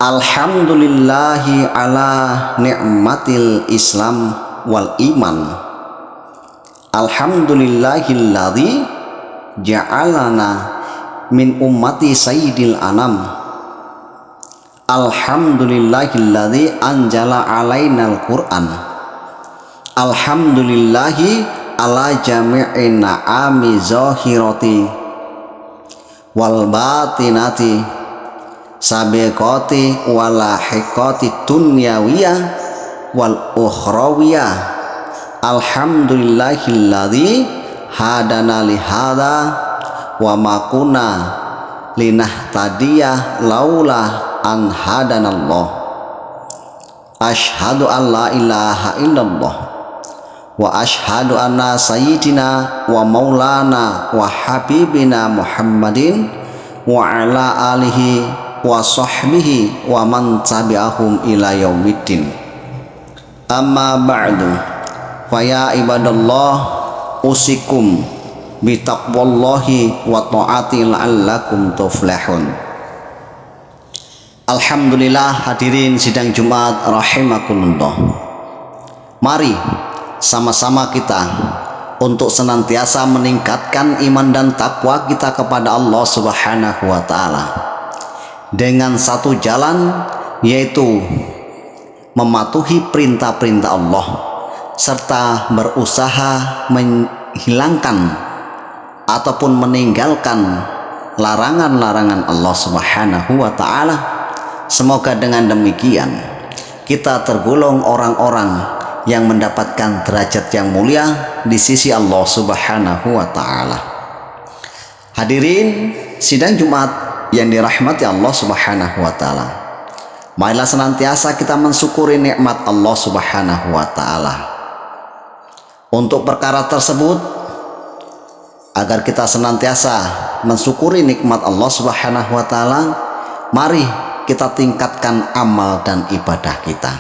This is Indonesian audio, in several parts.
Alhamdulillahi ala ni'matil Islam wal iman. Alhamdulillahilladzi ja'alana min ummati sayyidil anam. Alhamdulillahilladzi anjala alainal Qur'an. Alhamdulillahi ala jami'in na'ami zahirati wal batinati sabiqati walahiqati dunyawiyah wal ukhrawiyah. Alhamdulillahilladzi hadana lihada wa ma kunna linahtadiyah laula an hadanallah. Asyhadu an la ilaha illallah wa asyhadu anna sayyidina wa maulana wa habibina Muhammadin wa ala alihi wa sahbihi wa man tabi'ahum ila yaumiddin. Amma ba'du, fa ya ibadallah usikum bi taqwallahi wa ta'ati la'allakum tuflihun. Alhamdulillah, hadirin sidang Jumat rahimakumullah. Mari sama-sama kita untuk senantiasa meningkatkan iman dan takwa kita kepada Allah Subhanahu wa taala dengan satu jalan, yaitu mematuhi perintah-perintah Allah serta berusaha menghilangkan ataupun meninggalkan larangan-larangan Allah Subhanahu wa taala. Semoga dengan demikian kita tergolong orang-orang yang mendapatkan derajat yang mulia di sisi Allah Subhanahu wa taala. Hadirin sidang Jumat yang dirahmati Allah Subhanahu wa taala, marilah senantiasa kita mensyukuri nikmat Allah Subhanahu wa taala. Untuk perkara tersebut, agar kita senantiasa mensyukuri nikmat Allah Subhanahu wa taala, mari kita tingkatkan amal dan ibadah kita.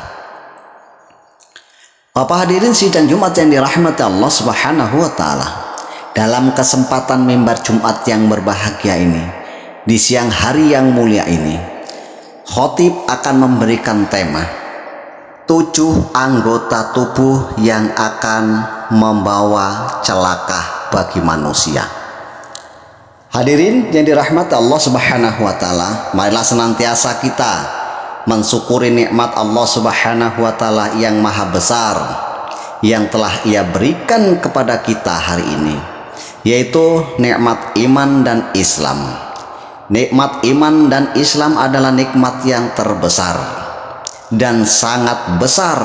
Bapak hadirin sidang Jumat yang dirahmati Allah Subhanahu wa taala, dalam kesempatan mimbar Jumat yang berbahagia ini, di siang hari yang mulia ini, khotib akan memberikan tema 7 anggota tubuh yang akan membawa celaka bagi manusia. Hadirin yang dirahmati Allah Subhanahu wa taala, marilah senantiasa kita mensyukuri nikmat Allah Subhanahu wa taala yang maha besar yang telah Ia berikan kepada kita hari ini, yaitu nikmat iman dan Islam. Nikmat iman dan Islam adalah nikmat yang terbesar dan sangat besar.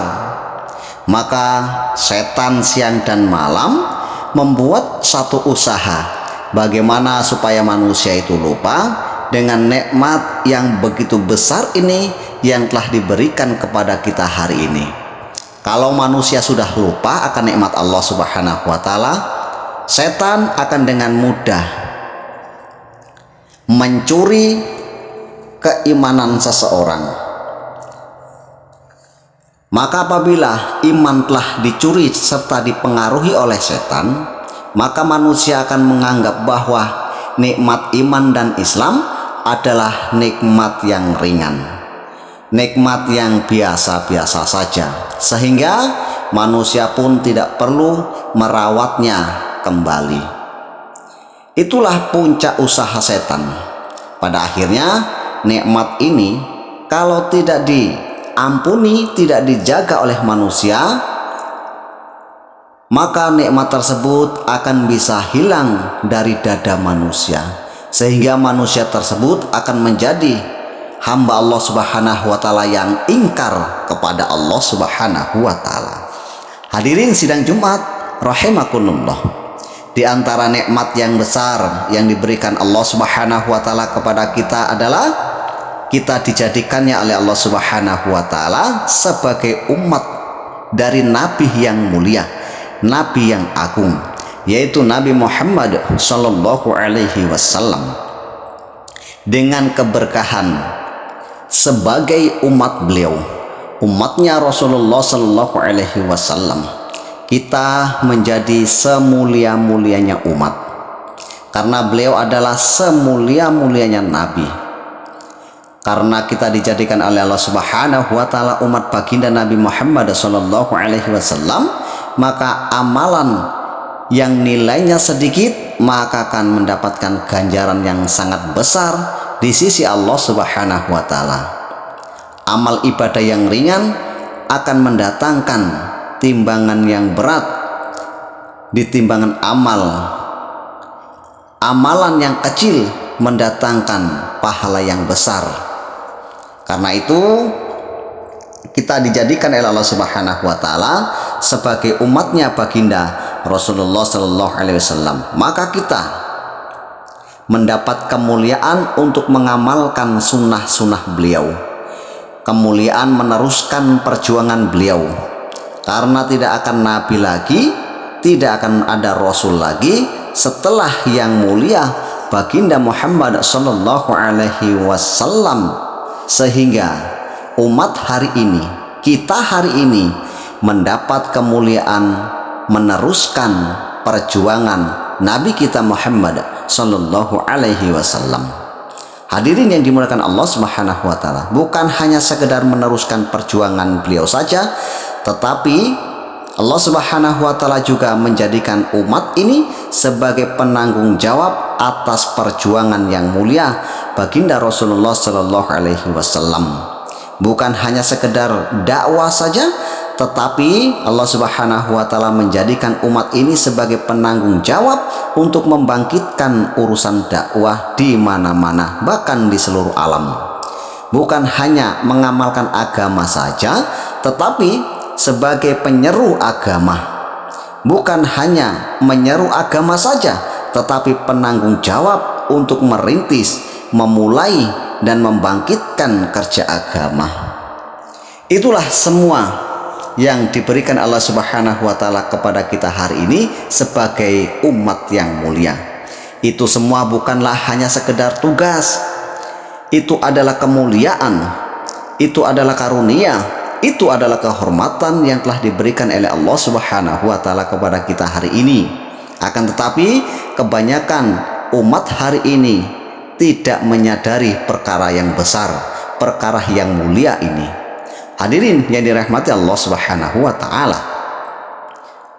Maka setan siang dan malam membuat satu usaha bagaimana supaya manusia itu lupa dengan nikmat yang begitu besar ini yang telah diberikan kepada kita hari ini. Kalau manusia sudah lupa akan nikmat Allah Subhanahu wa taala, setan akan dengan mudah mencuri keimanan seseorang. Maka apabila iman telah dicuri serta dipengaruhi oleh setan, maka manusia akan menganggap bahwa nikmat iman dan Islam adalah nikmat yang ringan, nikmat yang biasa-biasa saja, sehingga manusia pun tidak perlu merawatnya kembali. Itulah puncak usaha setan. Pada akhirnya nikmat ini kalau tidak diampuni, tidak dijaga oleh manusia, maka nikmat tersebut akan bisa hilang dari dada manusia, sehingga manusia tersebut akan menjadi hamba Allah Subhanahu wa taala yang ingkar kepada Allah Subhanahu wa taala. Hadirin sidang Jumat rahimakumullah, di antara nikmat yang besar yang diberikan Allah Subhanahu wa taala kepada kita adalah kita dijadikannya oleh Allah Subhanahu wa taala sebagai umat dari nabi yang mulia, nabi yang agung, yaitu Nabi Muhammad sallallahu alaihi wasallam. Dengan keberkahan sebagai umat beliau, umatnya Rasulullah sallallahu alaihi wasallam, kita menjadi semulia-mulianya umat, karena beliau adalah semulia-mulianya nabi. Karena kita dijadikan oleh Allah Subhanahu wa taala umat baginda Nabi Muhammad sallallahu alaihi wasallam, maka amalan yang nilainya sedikit maka akan mendapatkan ganjaran yang sangat besar di sisi Allah Subhanahu wa taala. Amal ibadah yang ringan akan mendatangkan timbangan yang berat di timbangan amalan yang kecil mendatangkan pahala yang besar. Karena itu kita dijadikan oleh Allah Subhanahu wa taala sebagai umatnya baginda Rasulullah sallallahu alaihi wasallam. Maka kita mendapat kemuliaan untuk mengamalkan sunnah-sunnah beliau. Kemuliaan meneruskan perjuangan beliau. Karena tidak akan nabi lagi, tidak akan ada rasul lagi setelah yang mulia baginda Muhammad sallallahu alaihi wasallam. Sehingga umat hari ini, kita hari ini mendapat kemuliaan meneruskan perjuangan Nabi kita Muhammad sallallahu alaihi wasallam. Hadirin yang dimuliakan Allah Subhanahu wa taala, bukan hanya sekedar meneruskan perjuangan beliau saja, tetapi Allah Subhanahu wa taala juga menjadikan umat ini sebagai penanggung jawab atas perjuangan yang mulia baginda Rasulullah sallallahu alaihi wasallam. Bukan hanya sekedar dakwah saja, tetapi Allah Subhanahu wa taala menjadikan umat ini sebagai penanggung jawab untuk membangkitkan urusan dakwah di mana-mana, bahkan di seluruh alam. Bukan hanya mengamalkan agama saja, tetapi sebagai penyeru agama. Bukan hanya menyeru agama saja, tetapi penanggung jawab untuk merintis, memulai dan membangkitkan kerja agama. Itulah semua yang diberikan Allah Subhanahu wa taala kepada kita hari ini sebagai umat yang mulia. Itu semua bukanlah hanya sekedar tugas. Itu adalah kemuliaan, itu adalah karunia, itu adalah kehormatan yang telah diberikan oleh Allah Subhanahu wa taala kepada kita hari ini. Akan tetapi kebanyakan umat hari ini tidak menyadari perkara yang besar, perkara yang mulia ini. Hadirin yang dirahmati Allah Subhanahu wa taala.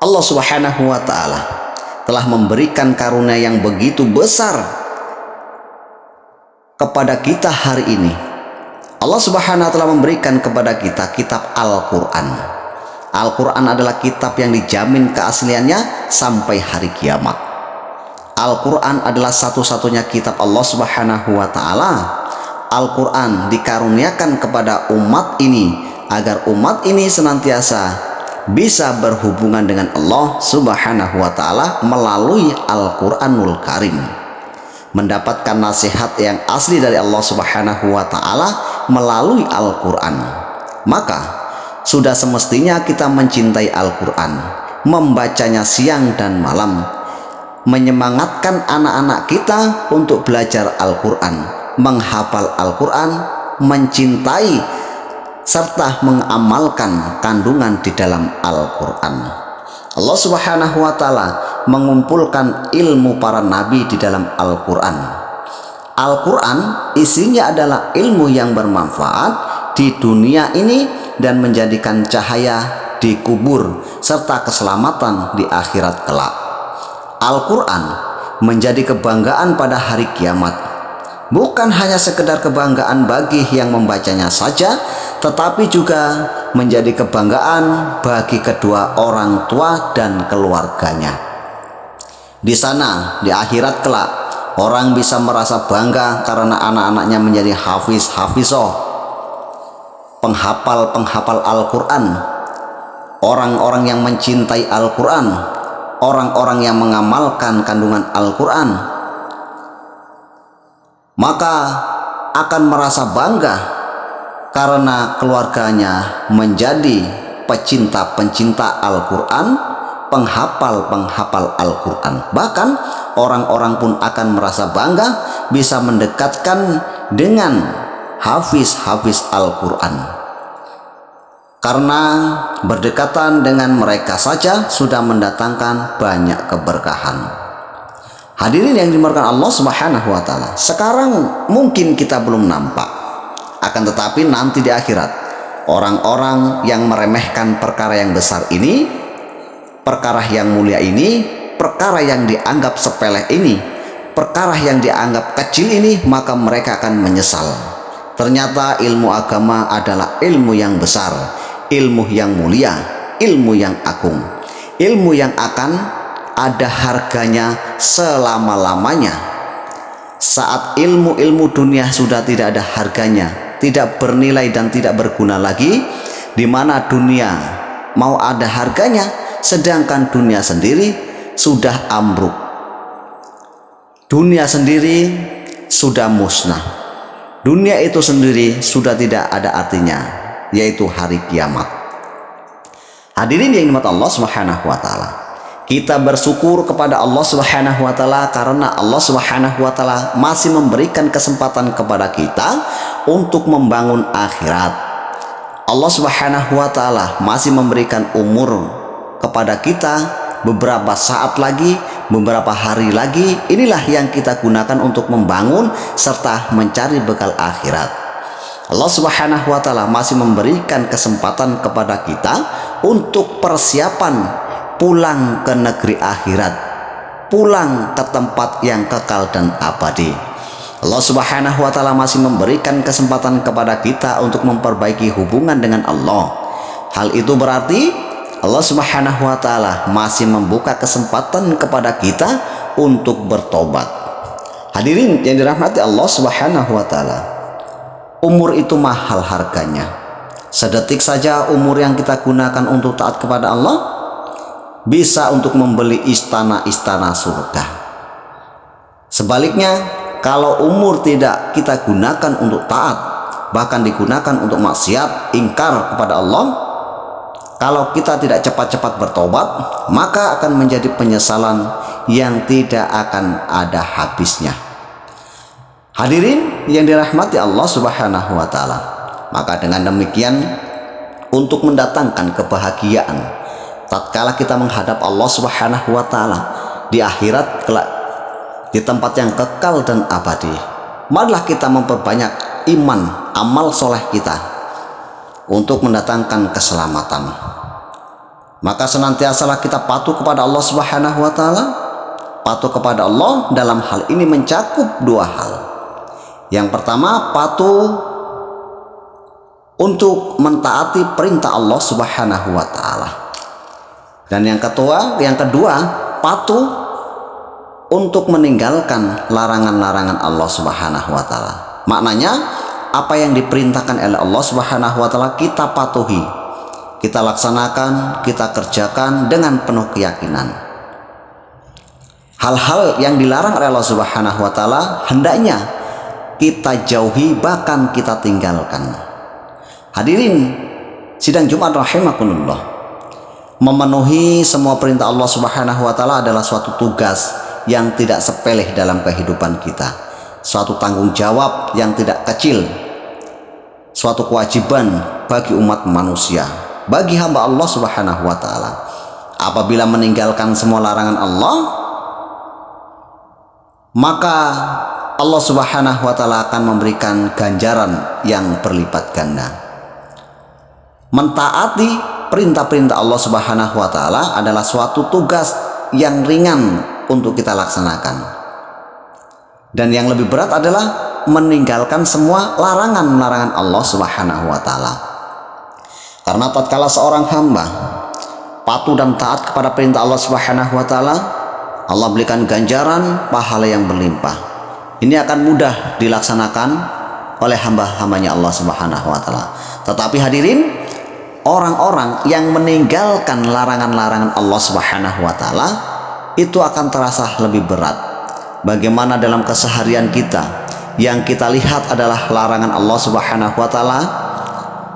Allah Subhanahu wa taala telah memberikan karunia yang begitu besar kepada kita hari ini. Allah Subhanahu wa taala memberikan kepada kita kitab Al-Qur'an. Al-Qur'an adalah kitab yang dijamin keasliannya sampai hari kiamat. Al-Quran adalah satu-satunya kitab Allah Subhanahu wa ta'ala. Al-Quran dikaruniakan kepada umat ini agar umat ini senantiasa bisa berhubungan dengan Allah Subhanahu wa ta'ala melalui Al-Quranul Karim, mendapatkan nasihat yang asli dari Allah Subhanahu wa ta'ala melalui Al-Quran. Maka sudah semestinya kita mencintai Al-Quran, membacanya siang dan malam, menyemangatkan anak-anak kita untuk belajar Al-Quran, menghafal Al-Quran, mencintai serta mengamalkan kandungan di dalam Al-Quran. Allah Subhanahu wa ta'ala mengumpulkan ilmu para nabi di dalam Al-Quran. Al-Quran isinya adalah ilmu yang bermanfaat di dunia ini dan menjadikan cahaya di kubur serta keselamatan di akhirat kelak. Al-Quran menjadi kebanggaan pada hari kiamat. Bukan hanya sekedar kebanggaan bagi yang membacanya saja, tetapi juga menjadi kebanggaan bagi kedua orang tua dan keluarganya. Di sana, di akhirat kelak, orang bisa merasa bangga karena anak-anaknya menjadi hafiz-hafizah, penghafal Al-Quran, orang-orang yang mencintai Al-Quran, orang-orang yang mengamalkan kandungan Al-Quran, maka akan merasa bangga karena keluarganya menjadi pecinta-pencinta Al-Quran, penghafal Al-Quran. Bahkan orang-orang pun akan merasa bangga bisa mendekatkan dengan hafiz-hafiz Al-Quran, karena berdekatan dengan mereka saja sudah mendatangkan banyak keberkahan. Hadirin yang dimuliakan Allah Subhanahu wa ta'ala, sekarang mungkin kita belum nampak, Akan tetapi nanti di akhirat, orang-orang yang meremehkan perkara yang besar ini, perkara yang mulia ini, perkara yang dianggap sepele ini, perkara yang dianggap kecil ini, maka mereka akan menyesal. Ternyata ilmu agama adalah ilmu yang besar, ilmu yang mulia, ilmu yang agung, ilmu yang akan ada harganya selama-lamanya. Saat ilmu-ilmu dunia sudah tidak ada harganya, tidak bernilai dan tidak berguna lagi, di mana dunia mau ada harganya, sedangkan dunia sendiri sudah ambruk, dunia sendiri sudah musnah, dunia itu sendiri sudah tidak ada artinya, yaitu hari kiamat. Hadirin yang dirahmati Allah Subhanahu wa taala, kita bersyukur kepada Allah Subhanahu wa taala karena Allah Subhanahu wa taala masih memberikan kesempatan kepada kita untuk membangun akhirat. Allah Subhanahu wa taala masih memberikan umur kepada kita beberapa saat lagi, beberapa hari lagi. Inilah yang kita gunakan untuk membangun serta mencari bekal akhirat. Allah Subhanahu wa taala masih memberikan kesempatan kepada kita untuk persiapan pulang ke negeri akhirat, pulang ke tempat yang kekal dan abadi. Allah Subhanahu wa taala masih memberikan kesempatan kepada kita untuk memperbaiki hubungan dengan Allah. Hal itu berarti Allah Subhanahu wa taala masih membuka kesempatan kepada kita untuk bertobat. Hadirin yang dirahmati Allah Subhanahu wa taala, umur itu mahal harganya. Sedetik saja umur yang kita gunakan untuk taat kepada Allah bisa untuk membeli istana-istana surga. Sebaliknya, kalau umur tidak kita gunakan untuk taat, bahkan digunakan untuk maksiat, ingkar kepada Allah, kalau kita tidak cepat-cepat bertobat, maka akan menjadi penyesalan yang tidak akan ada habisnya. Hadirin yang dirahmati Allah Subhanahu wa taala, maka dengan demikian, untuk mendatangkan kebahagiaan tatkala kita menghadap Allah Subhanahu wa taala di akhirat kelak, di tempat yang kekal dan abadi, marilah kita memperbanyak iman, amal soleh kita untuk mendatangkan keselamatan. Maka senantiasalah kita patuh kepada Allah Subhanahu wa taala. Patuh kepada Allah dalam hal ini mencakup dua hal. Yang pertama, patuh untuk mentaati perintah Allah Subhanahu wa taala. Dan yang kedua, patuh untuk meninggalkan larangan-larangan Allah Subhanahu wa taala. Maknanya, apa yang diperintahkan oleh Allah Subhanahu wa taala kita patuhi, kita laksanakan, kita kerjakan dengan penuh keyakinan. Hal-hal yang dilarang oleh Allah Subhanahu wa taala hendaknya kita jauhi, bahkan kita tinggalkan. Hadirin sidang Jumat rahimakumullah, memenuhi semua perintah Allah Subhanahu wa taala adalah suatu tugas yang tidak sepele dalam kehidupan kita, suatu tanggung jawab yang tidak kecil, suatu kewajiban bagi umat manusia, bagi hamba Allah Subhanahu wa taala. Apabila meninggalkan semua larangan Allah, maka Allah Subhanahu wa taala akan memberikan ganjaran yang berlipat ganda. Mentaati perintah-perintah Allah Subhanahu wa taala adalah suatu tugas yang ringan untuk kita laksanakan. Dan yang lebih berat adalah meninggalkan semua larangan-larangan Allah Subhanahu wa taala. Karena tatkala seorang hamba patuh dan taat kepada perintah Allah Subhanahu wa taala, Allah berikan ganjaran pahala yang berlimpah. Ini akan mudah dilaksanakan oleh hamba-hambanya Allah Subhanahu wa taala. Tetapi hadirin, orang-orang yang meninggalkan larangan-larangan Allah Subhanahu wa taala itu akan terasa lebih berat. Bagaimana dalam keseharian kita yang kita lihat adalah larangan Allah Subhanahu wa taala,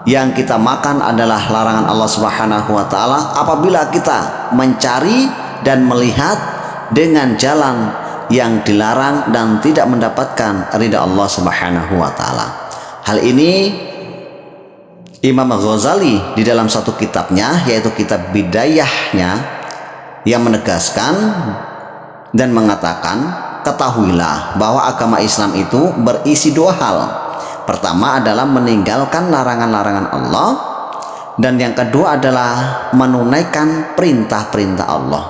yang kita makan adalah larangan Allah Subhanahu wa taala, apabila kita mencari dan melihat dengan jalan yang dilarang dan tidak mendapatkan ridha Allah Subhanahu wa taala. Hal ini Imam Ghazali di dalam satu kitabnya, yaitu kitab Bidayahnya, yang menegaskan dan mengatakan, ketahuilah bahwa agama Islam itu berisi dua hal. Pertama adalah meninggalkan larangan-larangan Allah, dan yang kedua adalah menunaikan perintah-perintah Allah.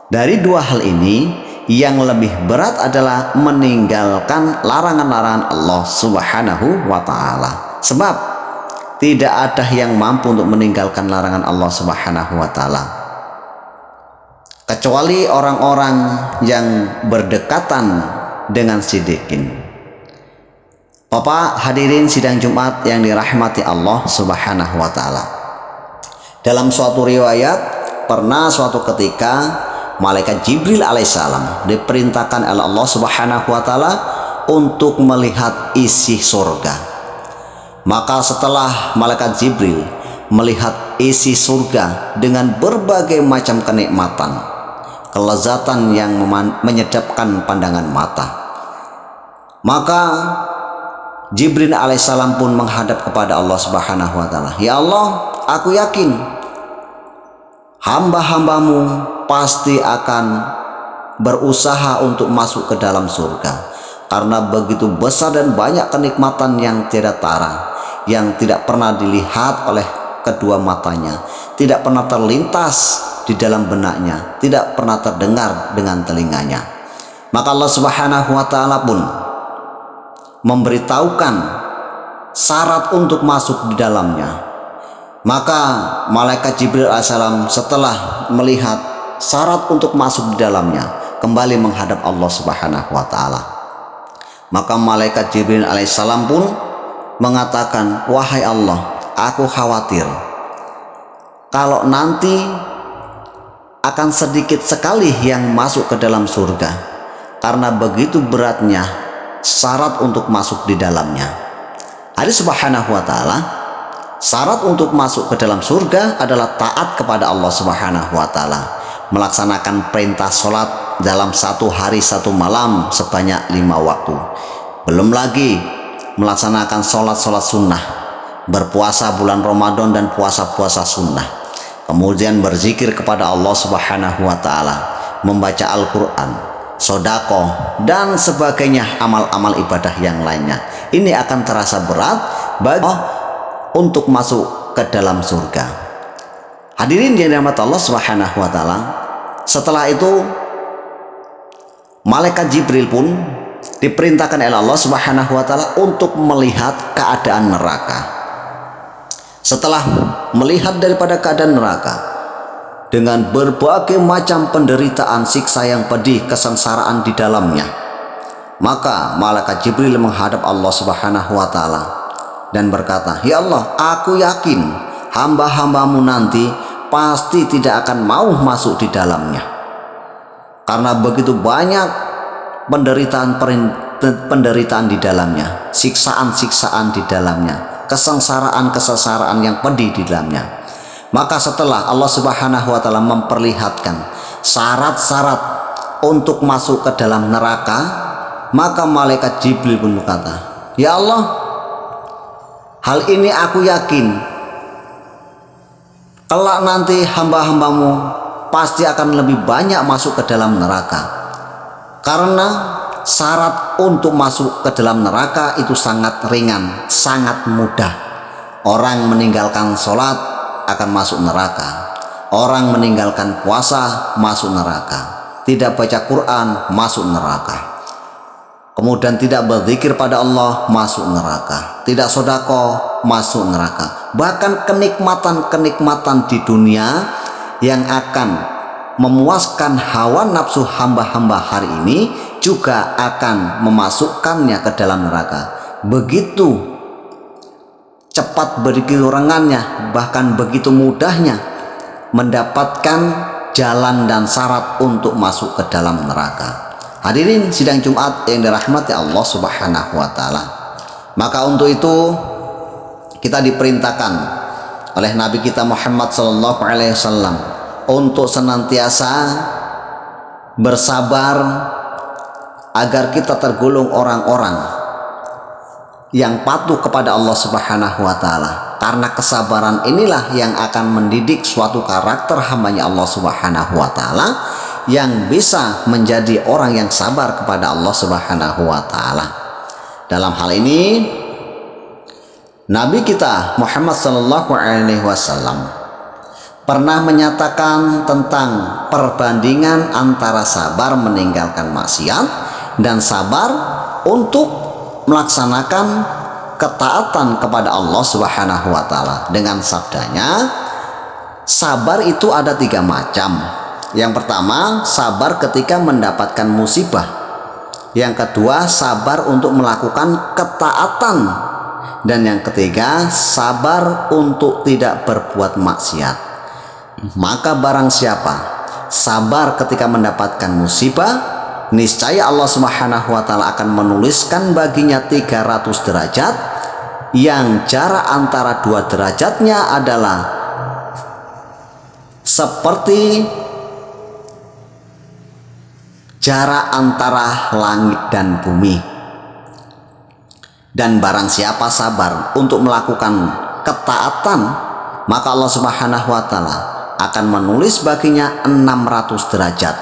Dari dua hal ini, yang lebih berat adalah meninggalkan larangan-larangan Allah Subhanahu wa ta'ala. Sebab tidak ada yang mampu untuk meninggalkan larangan Allah Subhanahu wa ta'ala kecuali orang-orang yang berdekatan dengan sidikin. Bapak hadirin sidang Jumat yang dirahmati Allah Subhanahu wa ta'ala. Dalam suatu riwayat, pernah suatu ketika malaikat Jibril alaihissalam diperintahkan oleh Allah Subhanahu wa ta'ala untuk melihat isi surga. Maka setelah malaikat Jibril melihat isi surga dengan berbagai macam kenikmatan, kelezatan yang menyedapkan pandangan mata, maka Jibril alaihissalam pun menghadap kepada Allah Subhanahu wa ta'ala. Ya Allah, aku yakin hamba-hambamu pasti akan berusaha untuk masuk ke dalam surga, karena begitu besar dan banyak kenikmatan yang tidak tara, yang tidak pernah dilihat oleh kedua matanya, tidak pernah terlintas di dalam benaknya, tidak pernah terdengar dengan telinganya. Maka Allah Subhanahu wa ta'ala pun memberitahukan syarat untuk masuk di dalamnya. Maka malaikat Jibril alaihissalam setelah melihat syarat untuk masuk di dalamnya, kembali menghadap Allah Subhanahu wa ta'ala. Maka malaikat Jibril alaihissalam pun mengatakan, wahai Allah, aku khawatir kalau nanti akan sedikit sekali yang masuk ke dalam surga, karena begitu beratnya syarat untuk masuk di dalamnya. Hadis Subhanahu wa ta'ala, syarat untuk masuk ke dalam surga adalah taat kepada Allah Subhanahu wa ta'ala, melaksanakan perintah sholat dalam satu hari satu malam sebanyak 5 waktu, belum lagi melaksanakan sholat-sholat sunnah, berpuasa bulan Ramadan dan puasa-puasa sunnah, kemudian berzikir kepada Allah Subhanahu wa ta'ala, membaca Al-Quran, sodako, dan sebagainya, amal-amal ibadah yang lainnya. Ini akan terasa berat bagi untuk masuk ke dalam surga. Hadirin yang dirahmati Allah Subhanahu wa ta'ala, setelah itu malaikat Jibril pun diperintahkan oleh Allah Subhanahu wa ta'ala untuk melihat keadaan neraka. Setelah melihat daripada keadaan neraka dengan berbagai macam penderitaan, siksa yang pedih, kesengsaraan di dalamnya, maka malaikat Jibril menghadap Allah Subhanahu wa ta'ala dan berkata, ya Allah, aku yakin hamba-hambamu nanti pasti tidak akan mau masuk di dalamnya, karena begitu banyak penderitaan di dalamnya, siksaan-siksaan di dalamnya, kesengsaraan-kesengsaraan yang pedih di dalamnya. Maka setelah Allah Subhanahu wa ta'ala memperlihatkan syarat-syarat untuk masuk ke dalam neraka, maka malaikat Jibril pun berkata, ya Allah, hal ini aku yakin kelak nanti hamba-hambamu pasti akan lebih banyak masuk ke dalam neraka, karena syarat untuk masuk ke dalam neraka itu sangat ringan, sangat mudah. Orang meninggalkan sholat akan masuk neraka, orang meninggalkan puasa masuk neraka, tidak baca Quran masuk neraka, kemudian tidak berzikir pada Allah masuk neraka, tidak sodako masuk neraka. Bahkan kenikmatan-kenikmatan di dunia yang akan memuaskan hawa nafsu hamba-hamba hari ini juga akan memasukkannya ke dalam neraka. Begitu cepat, begitu rengannya, bahkan begitu mudahnya mendapatkan jalan dan syarat untuk masuk ke dalam neraka. Hadirin sidang Jumat yang dirahmati Allah Subhanahu wa ta'ala, maka untuk itu kita diperintahkan oleh Nabi kita Muhammad sallallahu alaihi wasallam untuk senantiasa bersabar agar kita tergolong orang-orang yang patuh kepada Allah Subhanahu wa ta'ala, karena kesabaran inilah yang akan mendidik suatu karakter hambanya Allah Subhanahu wa ta'ala yang bisa menjadi orang yang sabar kepada Allah Subhanahu wa ta'ala. Dalam hal ini Nabi kita Muhammad sallallahu alaihi wasallam pernah menyatakan tentang perbandingan antara sabar meninggalkan maksiat dan sabar untuk melaksanakan ketaatan kepada Allah Subhanahu wa taala dengan sabdanya, sabar itu ada 3 macam. Yang pertama, sabar ketika mendapatkan musibah. Yang kedua, sabar untuk melakukan ketaatan. Dan yang ketiga, sabar untuk tidak berbuat maksiat. Maka barang siapa sabar ketika mendapatkan musibah, niscaya Allah Subhanahu wa taala akan menuliskan baginya 300 derajat yang jarak antara 2 derajatnya adalah seperti jarak antara langit dan bumi. Dan barang siapa sabar untuk melakukan ketaatan, maka Allah Subhanahu wa taala akan menulis baginya 600 derajat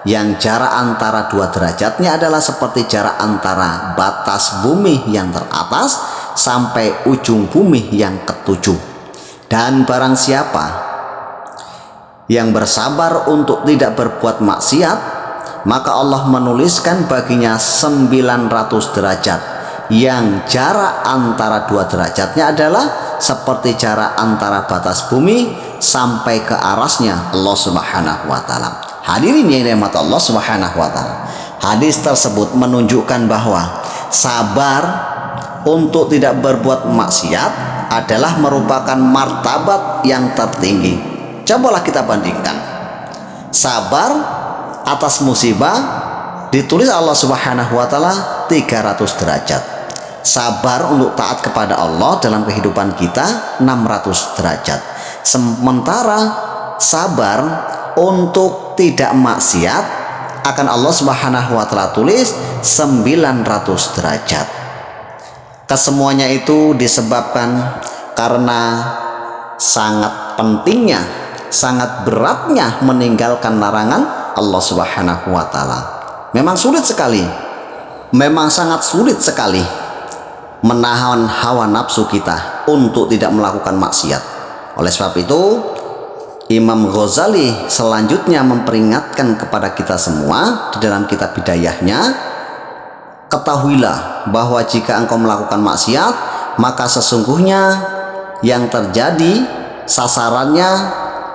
yang jarak antara 2 derajatnya adalah seperti jarak antara batas bumi yang teratas sampai ujung bumi yang ketujuh. Dan barang siapa yang bersabar untuk tidak berbuat maksiat, maka Allah menuliskan baginya 900 derajat yang jarak antara 2 derajatnya adalah seperti jarak antara batas bumi sampai ke arasnya Allah Subhanahu wa taala. Hadirin yang dirahmati Allah Subhanahu wa taala, hadis tersebut menunjukkan bahwa sabar untuk tidak berbuat maksiat adalah merupakan martabat yang tertinggi. Cobalah kita bandingkan. Sabar atas musibah ditulis Allah Subhanahu wa taala 300 derajat. Sabar untuk taat kepada Allah dalam kehidupan kita 600 derajat. Sementara sabar untuk tidak maksiat akan Allah Subhanahu wa taala tulis 900 derajat. Kesemuanya itu disebabkan karena sangat pentingnya, sangat beratnya meninggalkan larangan Allah Subhanahu wa taala. Memang sulit sekali. Memang sangat sulit sekali menahan hawa nafsu kita untuk tidak melakukan maksiat. Oleh sebab itu, Imam Ghazali selanjutnya memperingatkan kepada kita semua di dalam kitab Bidayahnya, ketahuilah bahwa jika engkau melakukan maksiat, maka sesungguhnya yang terjadi sasarannya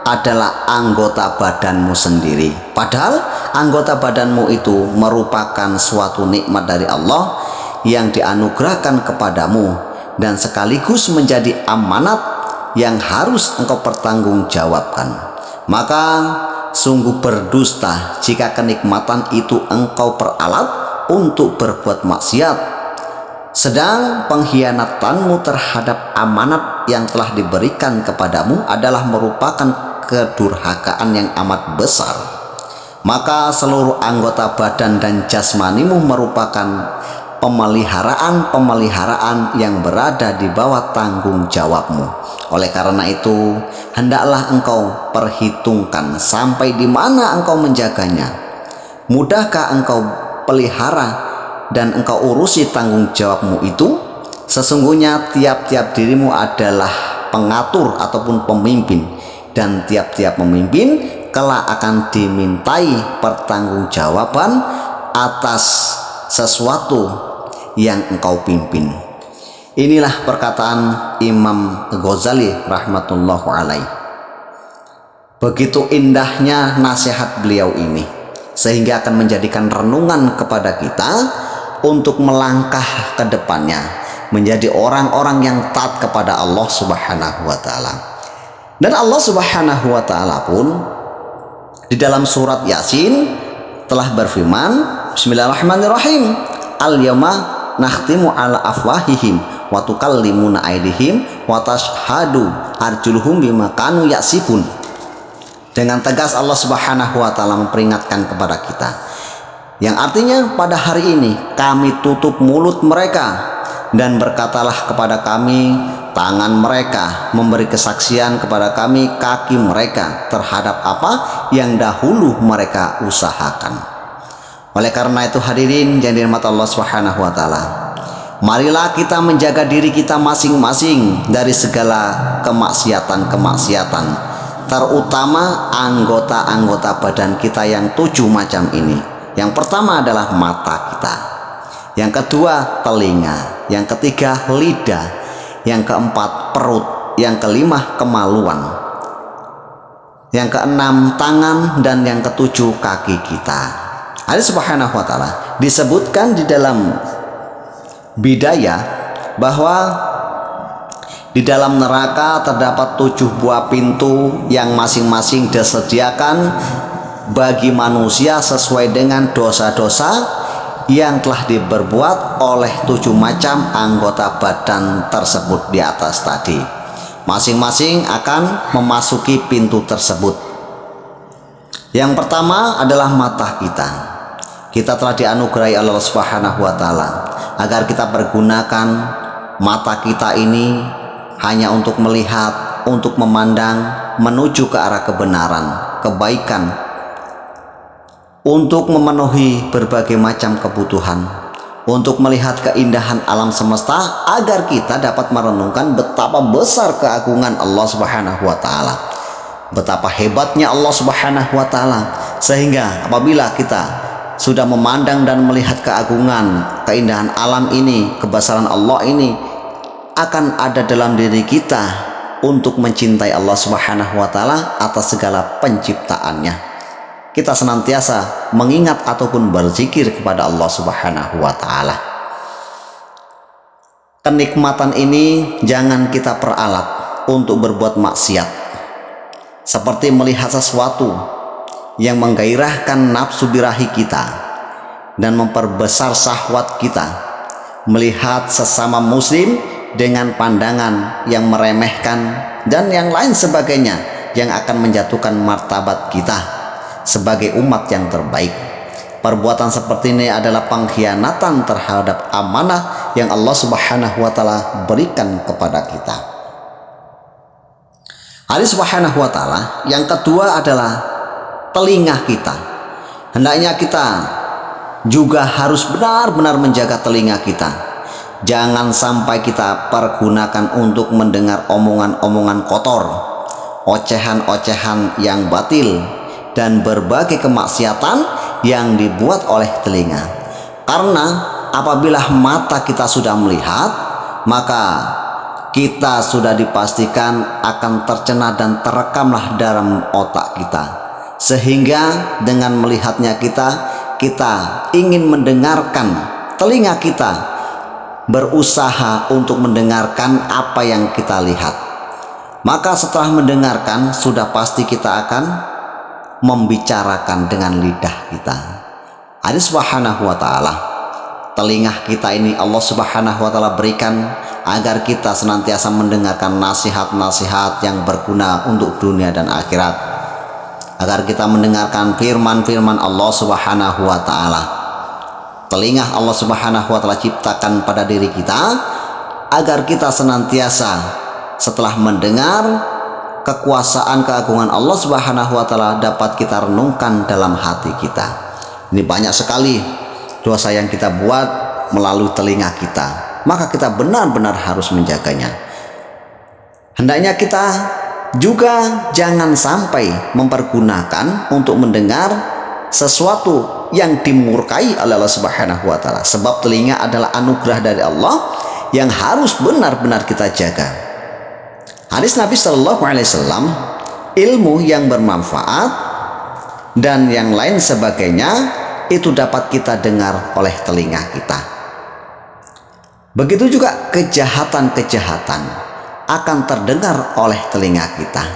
adalah anggota badanmu sendiri. Padahal anggota badanmu itu merupakan suatu nikmat dari Allah yang dianugerahkan kepadamu dan sekaligus menjadi amanat yang harus engkau pertanggungjawabkan. Maka sungguh berdusta jika kenikmatan itu engkau peralat untuk berbuat maksiat, sedang pengkhianatanmu terhadap amanat yang telah diberikan kepadamu adalah merupakan kedurhakaan yang amat besar. Maka seluruh anggota badan dan jasmanimu merupakan pemeliharaan yang berada di bawah tanggung jawabmu. Oleh karena itu, hendaklah engkau perhitungkan sampai di mana engkau menjaganya. Mudahkah engkau pelihara dan engkau urusi tanggung jawabmu itu? Sesungguhnya tiap-tiap dirimu adalah pengatur ataupun pemimpin, dan tiap-tiap pemimpin kelak akan dimintai pertanggungjawaban atas sesuatu yang engkau pimpin. Inilah perkataan Imam Ghazali rahmatullahu alaih. Begitu indahnya nasihat beliau ini, sehingga akan menjadikan renungan kepada kita untuk melangkah ke depannya menjadi orang-orang yang taat kepada Allah Subhanahu wa taala. Dan Allah Subhanahu wa taala pun di dalam surat Yasin telah berfirman, Bismillahirrahmanirrahim, Al-yawma nakhtimu ala afwahihim wa tukallimuna aydihim wa tashhadu arjuluhum bima kanu yaksibun. Dengan tegas Allah Subhanahu wa taala memperingatkan kepada kita, yang artinya pada hari ini kami tutup mulut mereka dan berkatalah kepada kami tangan mereka, memberi kesaksian kepada kami kaki mereka terhadap apa yang dahulu mereka usahakan. Oleh karena itu hadirin yang dirahmati Allah Subhanahu wa taala, Marilah kita menjaga diri kita masing-masing dari segala kemaksiatan-kemaksiatan, terutama anggota-anggota badan kita yang 7 macam ini. Yang pertama adalah mata kita, yang kedua telinga, yang ketiga lidah, yang keempat perut, yang kelima kemaluan, yang keenam tangan, dan yang ketujuh kaki kita. Allah Subhanahu wa Ta'ala disebutkan di dalam Bidayah bahwa di dalam neraka terdapat 7 buah pintu yang masing-masing disediakan bagi manusia sesuai dengan dosa-dosa yang telah diperbuat oleh 7 macam anggota badan tersebut di atas tadi. Masing-masing akan memasuki pintu tersebut. Yang pertama adalah mata kita. Kita telah dianugerahi Allah Subhanahu wa Ta'ala agar kita pergunakan mata kita ini hanya untuk melihat, untuk memandang menuju ke arah kebenaran, kebaikan, untuk memenuhi berbagai macam kebutuhan, untuk melihat keindahan alam semesta, agar kita dapat merenungkan betapa besar keagungan Allah Subhanahu wa Ta'ala, betapa hebatnya Allah Subhanahu wa Ta'ala, sehingga apabila kita sudah memandang dan melihat keagungan, keindahan alam ini, kebesaran Allah ini, akan ada dalam diri kita untuk mencintai Allah Subhanahu wa Ta'ala atas segala penciptaannya. Kita senantiasa mengingat ataupun berzikir kepada Allah Subhanahu wa Ta'ala. Kenikmatan ini jangan kita peralat untuk berbuat maksiat, seperti melihat sesuatu yang menggairahkan nafsu birahi kita dan memperbesar syahwat kita, melihat sesama muslim dengan pandangan yang meremehkan dan yang lain sebagainya yang akan menjatuhkan martabat kita sebagai umat yang terbaik. Perbuatan seperti ini adalah pengkhianatan terhadap amanah yang Allah Subhanahu wa Ta'ala berikan kepada kita. Allah Subhanahu wa Ta'ala yang kedua adalah telinga kita. Hendaknya kita juga harus benar-benar menjaga telinga kita. Jangan sampai kita pergunakan untuk mendengar omongan-omongan kotor, ocehan-ocehan yang batil, dan berbagai kemaksiatan yang dibuat oleh telinga. Karena apabila mata kita sudah melihat, maka kita sudah dipastikan akan tercena dan terekamlah dalam otak kita. Sehingga dengan melihatnya kita ingin mendengarkan, telinga kita berusaha untuk mendengarkan apa yang kita lihat. Maka setelah mendengarkan, sudah pasti kita akan membicarakan dengan lidah kita. Allah Subhanahu wa Ta'ala, telinga kita ini Allah Subhanahu wa Ta'ala berikan agar kita senantiasa mendengarkan nasihat-nasihat yang berguna untuk dunia dan akhirat, agar kita mendengarkan firman-firman Allah Subhanahu wa Ta'ala. Telinga Allah Subhanahu wa Ta'ala ciptakan pada diri kita agar kita senantiasa setelah mendengar kekuasaan keagungan Allah Subhanahu wa Ta'ala dapat kita renungkan dalam hati kita. Ini banyak sekali dosa yang kita buat melalui telinga kita, maka kita benar-benar harus menjaganya. Hendaknya kita juga jangan sampai mempergunakan untuk mendengar sesuatu yang dimurkai oleh Allah Subhanahu wa Ta'ala, sebab telinga adalah anugerah dari Allah yang harus benar-benar kita jaga. Hadis Nabi Shallallahu Alaihi Wasallam, ilmu yang bermanfaat dan yang lain sebagainya itu dapat kita dengar oleh telinga kita. Begitu juga kejahatan-kejahatan akan terdengar oleh telinga kita.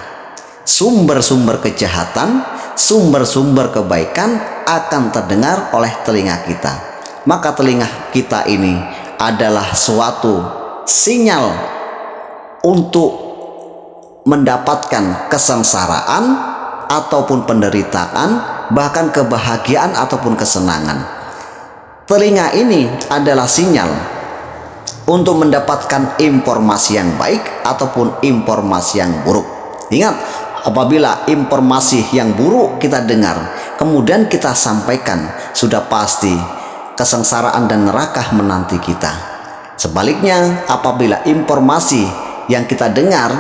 Sumber-sumber kejahatan, sumber-sumber kebaikan akan terdengar oleh telinga kita. Maka telinga kita ini adalah suatu sinyal untuk mendapatkan kesengsaraan ataupun penderitaan, bahkan kebahagiaan ataupun kesenangan. Telinga ini adalah sinyal untuk mendapatkan informasi yang baik ataupun informasi yang buruk. Ingat, apabila informasi yang buruk kita dengar, kemudian kita sampaikan, sudah pasti kesengsaraan dan neraka menanti kita. Sebaliknya, apabila informasi yang kita dengar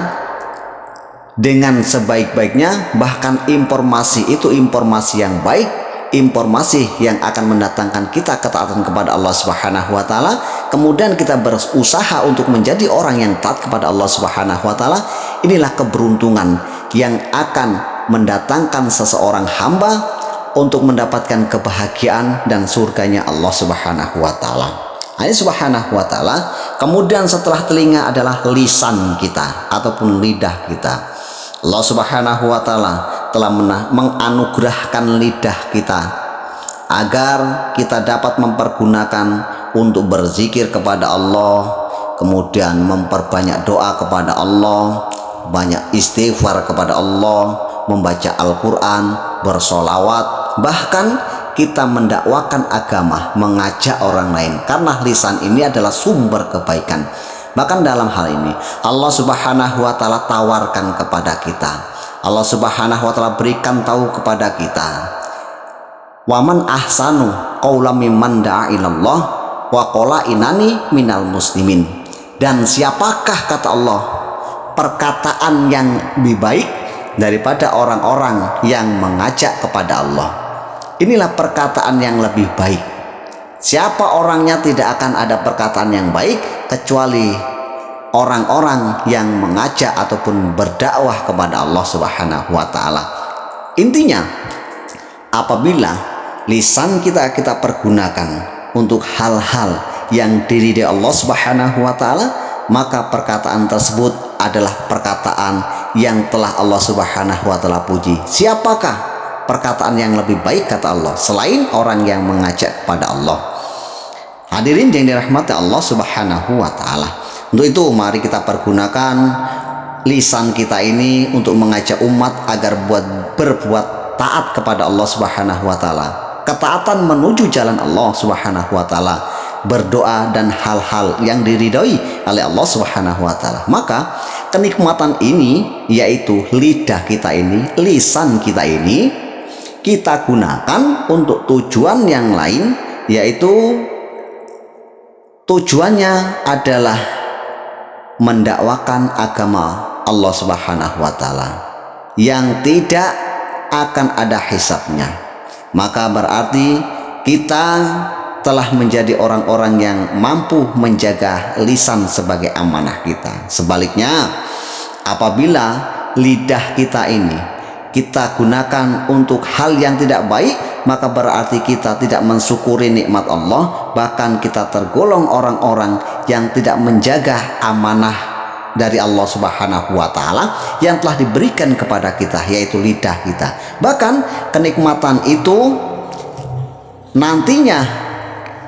dengan sebaik-baiknya, bahkan informasi itu informasi yang baik, informasi yang akan mendatangkan kita ketaatan kepada Allah Subhanahu wa taala, kemudian kita berusaha untuk menjadi orang yang taat kepada Allah Subhanahu wa taala, inilah keberuntungan yang akan mendatangkan seseorang hamba untuk mendapatkan kebahagiaan dan surganya Allah Subhanahu wa taala. Allah Subhanahu wa taala. Kemudian setelah telinga adalah lisan kita ataupun lidah kita. Allah Subhanahu wa taala telah menganugerahkan lidah kita agar kita dapat mempergunakan untuk berzikir kepada Allah, kemudian memperbanyak doa kepada Allah, banyak istighfar kepada Allah, membaca Al-Quran, bersolawat, bahkan kita mendakwakan agama, mengajak orang lain, karena lisan ini adalah sumber kebaikan. Bahkan dalam hal ini Allah Subhanahu wa taala tawarkan kepada kita, Allah Subhanahu wa taala berikan tahu kepada kita, waman ahsanu qaulan mimman da'a ilallah wa qala inani minal muslimin. Dan siapakah, kata Allah, perkataan yang lebih baik daripada orang-orang yang mengajak kepada Allah. Inilah perkataan yang lebih baik. Siapa orangnya? Tidak akan ada perkataan yang baik kecuali orang-orang yang mengajak ataupun berdakwah kepada Allah Subhanahu wa taala. Intinya, apabila lisan kita pergunakan untuk hal-hal yang diridai Allah Subhanahu wa taala, maka perkataan tersebut adalah perkataan yang telah Allah Subhanahu wa taala puji. Siapakah perkataan yang lebih baik, kata Allah, selain orang yang mengajak kepada Allah? Hadirin yang dirahmati Allah Subhanahu wa taala. Untuk itu mari kita pergunakan lisan kita ini untuk mengajak umat agar berbuat taat kepada Allah Subhanahu wa taala. Ketaatan menuju jalan Allah Subhanahu wa taala, berdoa dan hal-hal yang diridhoi oleh Allah Subhanahu wa taala. Maka kenikmatan ini, yaitu lidah kita ini, lisan kita ini, kita gunakan untuk tujuan yang lain, yaitu tujuannya adalah mendakwakan agama Allah Subhanahu wa taala yang tidak akan ada hisabnya. Maka berarti kita telah menjadi orang-orang yang mampu menjaga lisan sebagai amanah kita. Sebaliknya, apabila lidah kita ini kita gunakan untuk hal yang tidak baik, maka berarti kita tidak mensyukuri nikmat Allah, bahkan kita tergolong orang-orang yang tidak menjaga amanah dari Allah Subhanahu wa taala yang telah diberikan kepada kita, yaitu lidah kita. Bahkan kenikmatan itu nantinya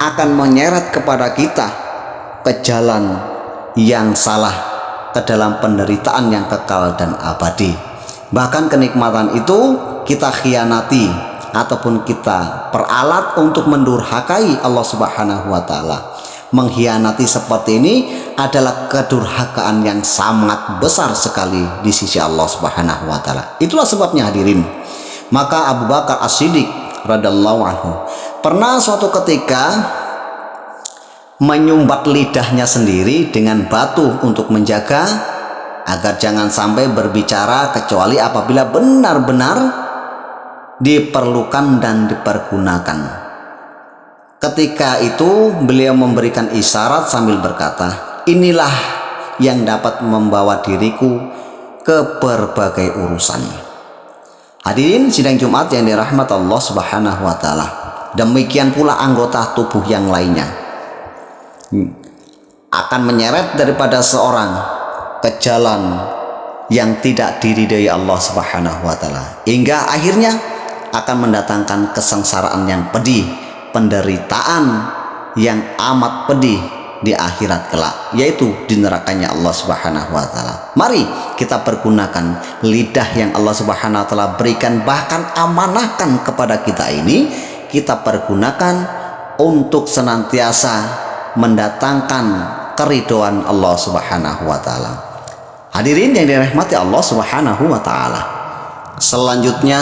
akan menyeret kepada kita ke jalan yang salah, ke dalam penderitaan yang kekal dan abadi. Bahkan kenikmatan itu kita khianati ataupun kita peralat untuk mendurhakai Allah Subhanahu wa taala. Mengkhianati seperti ini adalah kedurhakaan yang sangat besar sekali di sisi Allah Subhanahu wa taala. Itulah sebabnya, hadirin, maka Abu Bakar As-Siddiq radhiyallahu anhu pernah suatu ketika menyumbat lidahnya sendiri dengan batu untuk menjaga agar jangan sampai berbicara kecuali apabila benar-benar diperlukan dan dipergunakan. Ketika itu beliau memberikan isyarat sambil berkata, inilah yang dapat membawa diriku ke berbagai urusan. Hadirin sidang Jumat yang dirahmati Allah Subhanahu wa taala. Demikian pula anggota tubuh yang lainnya akan menyeret daripada seorang ke jalan yang tidak diridhai Allah Subhanahu wa taala, hingga akhirnya akan mendatangkan kesengsaraan yang pedih, penderitaan yang amat pedih di akhirat kelak, yaitu di nerakanya Allah Subhanahu wa taala. Mari kita pergunakan lidah yang Allah Subhanahu wa taala berikan, bahkan amanahkan kepada kita ini, kita pergunakan untuk senantiasa mendatangkan keridhaan Allah Subhanahu wa taala. Hadirin yang dirahmati Allah Subhanahu wa taala. Selanjutnya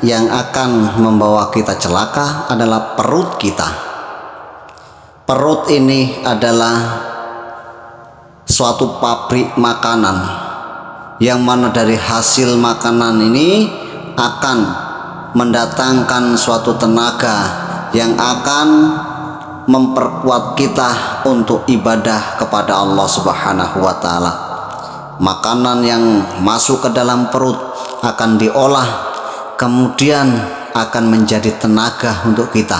yang akan membawa kita celaka adalah perut kita. Perut ini adalah suatu pabrik makanan, yang mana dari hasil makanan ini akan mendatangkan suatu tenaga yang akan memperkuat kita untuk ibadah kepada Allah Subhanahu wa taala. Makanan yang masuk ke dalam perut akan diolah, kemudian akan menjadi tenaga untuk kita,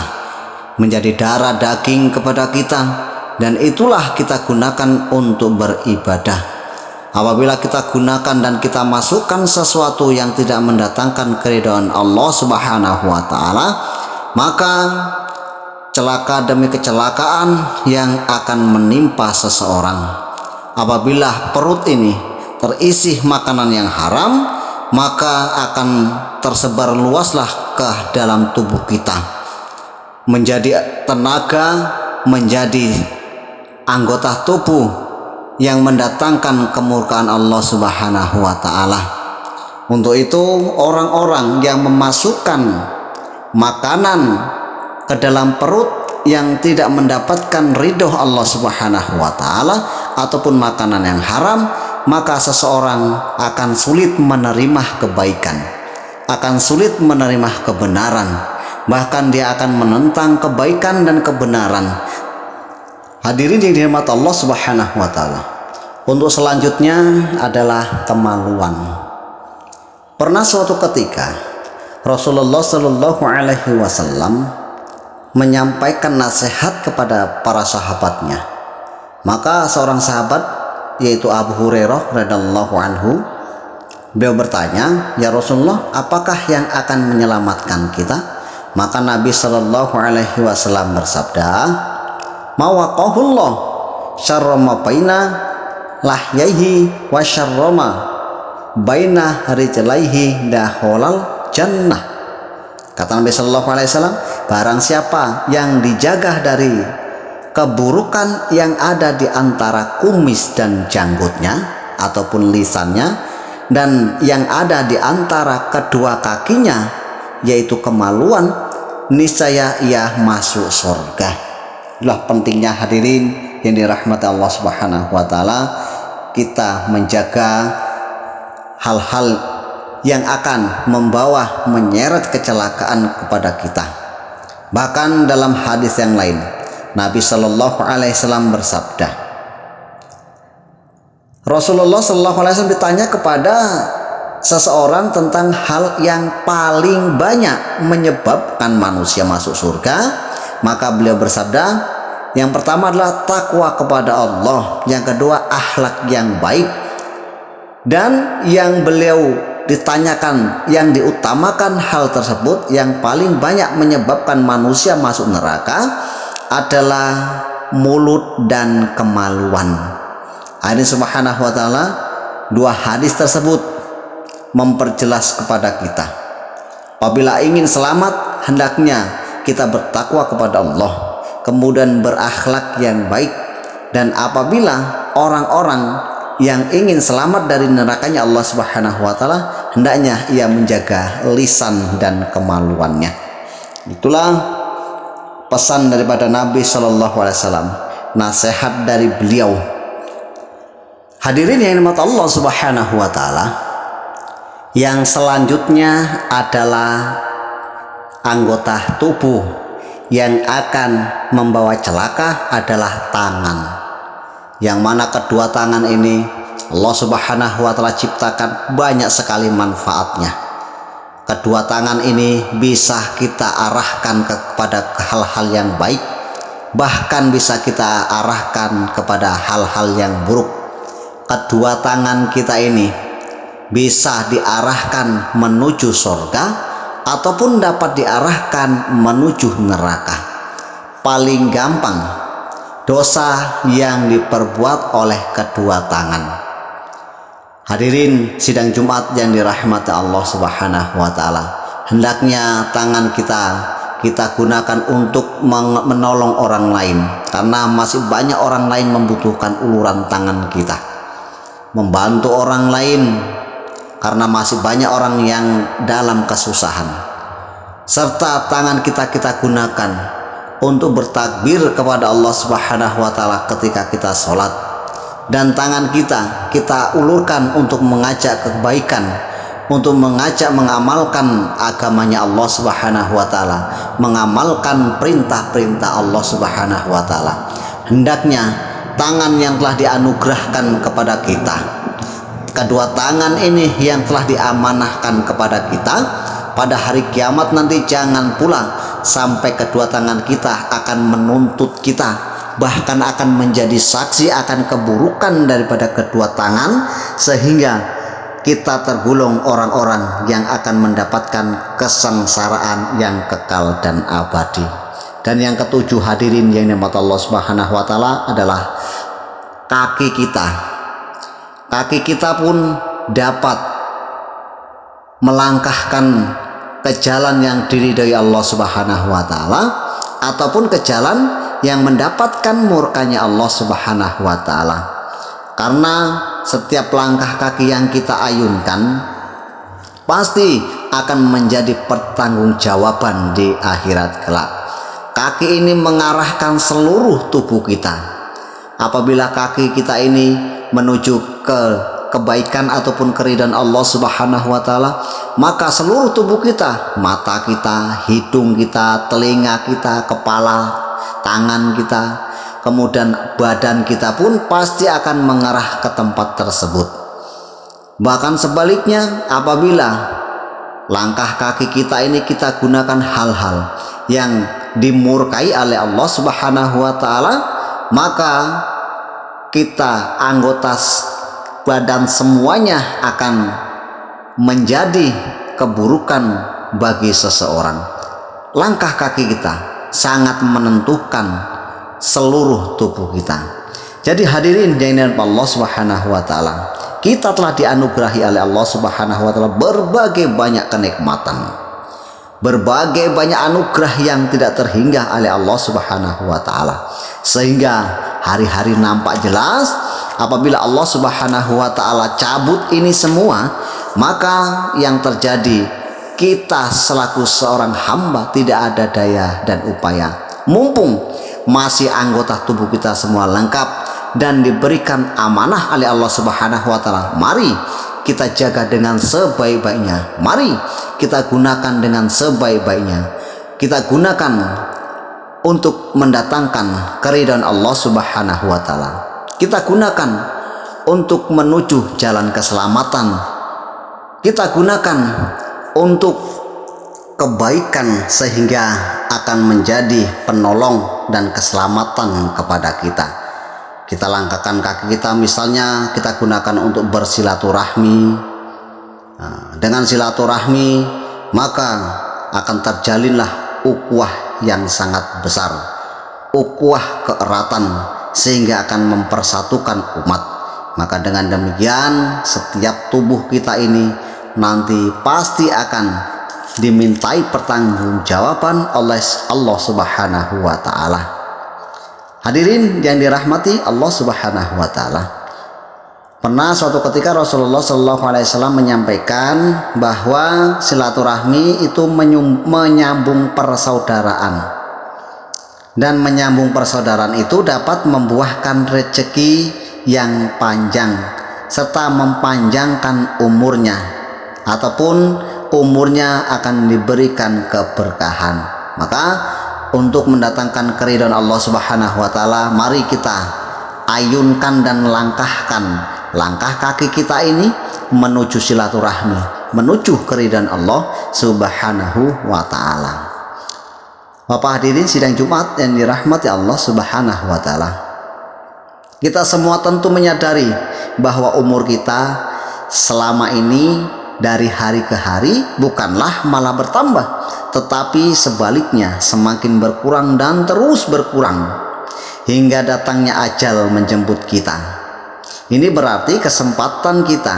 menjadi darah daging kepada kita, dan itulah kita gunakan untuk beribadah. Apabila kita gunakan dan kita masukkan sesuatu yang tidak mendatangkan keridhaan Allah Subhanahu wa taala, maka celaka demi kecelakaan yang akan menimpa seseorang. Apabila perut ini terisi makanan yang haram, maka akan tersebar luaslah ke dalam tubuh kita, menjadi tenaga, menjadi anggota tubuh yang mendatangkan kemurkaan Allah Subhanahu wa taala. Untuk itu orang-orang yang memasukkan makanan ke dalam perut yang tidak mendapatkan ridho Allah Subhanahu wa taala ataupun makanan yang haram, maka seseorang akan sulit menerima kebaikan, akan sulit menerima kebenaran, bahkan dia akan menentang kebaikan dan kebenaran. Hadirin yang dirahmati Allah Subhanahu wa taala. Untuk selanjutnya adalah kemaluan. Pernah suatu ketika Rasulullah Shallallahu alaihi wasallam menyampaikan nasihat kepada para sahabatnya. Maka seorang sahabat, yaitu Abu Hurairah radhiyallahu anhu, beliau bertanya, "Ya Rasulullah, apakah yang akan menyelamatkan kita?" Maka Nabi Shallallahu alaihi wasallam bersabda, "Ma waqahullah syarra ma baina lahyaihi wa syarra ma baina rijlaihi dakhalal jannah." Kata Nabi Shallallahu alaihi wasallam, barang siapa yang dijaga dari keburukan yang ada di antara kumis dan janggutnya ataupun lisannya, dan yang ada di antara kedua kakinya, yaitu kemaluan, niscaya ia masuk surga. Itulah pentingnya hadirin yang dirahmati Allah Subhanahu wa taala, kita menjaga hal-hal yang akan membawa menyeret kecelakaan kepada kita. Bahkan dalam hadis yang lain, Nabi Shallallahu alaihi wasallam bersabda, Rasulullah Shallallahu alaihi wasallam ditanya kepada seseorang tentang hal yang paling banyak menyebabkan manusia masuk surga, maka beliau bersabda, yang pertama adalah takwa kepada Allah, yang kedua akhlak yang baik, dan yang beliau ditanyakan, yang diutamakan hal tersebut yang paling banyak menyebabkan manusia masuk neraka adalah mulut dan kemaluan. Allah Subhanahu wa taala, dua hadis tersebut memperjelas kepada kita, apabila ingin selamat hendaknya kita bertakwa kepada Allah, kemudian berakhlak yang baik, dan apabila orang-orang yang ingin selamat dari nerakanya Allah Subhanahu wa taala, hendaknya ia menjaga lisan dan kemaluannya. Itulah pesan daripada Nabi Shallallahu alaihi wasallam, nasihat dari beliau. Hadirin yang dirahmati Allah Subhanahu wa taala, yang selanjutnya adalah anggota tubuh yang akan membawa celaka adalah tangan, yang mana kedua tangan ini Allah Subhanahu wa taala ciptakan banyak sekali manfaatnya. Kedua tangan ini bisa kita arahkan kepada hal-hal yang baik, bahkan bisa kita arahkan kepada hal-hal yang buruk. Kedua tangan kita ini bisa diarahkan menuju surga ataupun dapat diarahkan menuju neraka. Paling gampang dosa yang diperbuat oleh kedua tangan. Hadirin sidang Jumat yang dirahmati Allah Subhanahu wa taala, hendaknya tangan kita gunakan untuk menolong orang lain, karena masih banyak orang lain membutuhkan uluran tangan kita. Membantu orang lain karena masih banyak orang yang dalam kesusahan. Serta tangan kita gunakan untuk bertakbir kepada Allah Subhanahu wa taala ketika kita sholat, dan tangan kita ulurkan untuk mengajak kebaikan, untuk mengajak mengamalkan agamanya Allah Subhanahu wa taala, mengamalkan perintah-perintah Allah Subhanahu wa taala. Hendaknya tangan yang telah dianugerahkan kepada kita, kedua tangan ini yang telah diamanahkan kepada kita, pada hari kiamat nanti jangan pula sampai kedua tangan kita akan menuntut kita, bahkan akan menjadi saksi akan keburukan daripada kedua tangan, sehingga kita tergolong orang-orang yang akan mendapatkan kesengsaraan yang kekal dan abadi. Dan yang ketujuh, hadirin yang dirahmati Allah Subhanahu wa taala, adalah kaki kita. Kaki kita pun dapat melangkahkan ke jalan yang diridhai Allah Subhanahu wa taala, ataupun ke jalan yang mendapatkan murkanya Allah Subhanahu wa taala. Karena setiap langkah kaki yang kita ayunkan pasti akan menjadi pertanggungjawaban di akhirat kelak. Kaki ini mengarahkan seluruh tubuh kita. Apabila kaki kita ini menuju ke kebaikan ataupun keridhaan Allah Subhanahu wa taala, maka seluruh tubuh kita, mata kita, hidung kita, telinga kita, kepala, tangan kita, kemudian badan kita pun pasti akan mengarah ke tempat tersebut. Bahkan sebaliknya, apabila langkah kaki kita ini kita gunakan hal-hal yang dimurkai oleh Allah Subhanahu wa taala, maka kita anggota badan semuanya akan menjadi keburukan bagi seseorang. Langkah kaki kita sangat menentukan seluruh tubuh kita. Jadi hadirin yang dirahmati Allah Subhanahu wa taala, kita telah dianugerahi oleh Allah Subhanahu wa taala berbagai banyak kenikmatan, berbagai banyak anugerah yang tidak terhingga oleh Allah Subhanahu wa taala, sehingga hari-hari nampak jelas. Apabila Allah Subhanahu wa taala cabut ini semua, maka yang terjadi, kita selaku seorang hamba tidak ada daya dan upaya. Mumpung masih anggota tubuh kita semua lengkap dan diberikan amanah oleh Allah Subhanahu wa taala, mari kita jaga dengan sebaik-baiknya. Mari kita gunakan dengan sebaik-baiknya. Kita gunakan untuk mendatangkan keridhaan Allah Subhanahu wa taala. Kita gunakan untuk menuju jalan keselamatan. Kita gunakan untuk kebaikan, sehingga akan menjadi penolong dan keselamatan kepada kita. Kita langkahkan kaki kita, misalnya kita gunakan untuk bersilaturahmi. Dengan silaturahmi maka akan terjalinlah ukhuwah yang sangat besar, ukhuwah keeratan, sehingga akan mempersatukan umat. Maka dengan demikian setiap tubuh kita ini nanti pasti akan dimintai pertanggungjawaban oleh Allah Subhanahu wa taala. Hadirin yang dirahmati Allah Subhanahu wa taala, pernah suatu ketika Rasulullah SAW menyampaikan bahwa silaturahmi itu menyambung persaudaraan. Dan menyambung persaudaraan itu dapat membuahkan rezeki yang panjang, serta mempanjangkan umurnya, ataupun umurnya akan diberikan keberkahan. Maka untuk mendatangkan keridhaan Allah Subhanahu wa taala, mari kita ayunkan dan langkahkan langkah kaki kita ini menuju silaturahmi, menuju keridhaan Allah Subhanahu wa taala. Bapak hadirin sidang Jumat yang dirahmati Allah Subhanahu wa taala, kita semua tentu menyadari bahwa umur kita selama ini dari hari ke hari bukanlah malah bertambah, tetapi sebaliknya semakin berkurang dan terus berkurang hingga datangnya ajal menjemput kita. Ini berarti kesempatan kita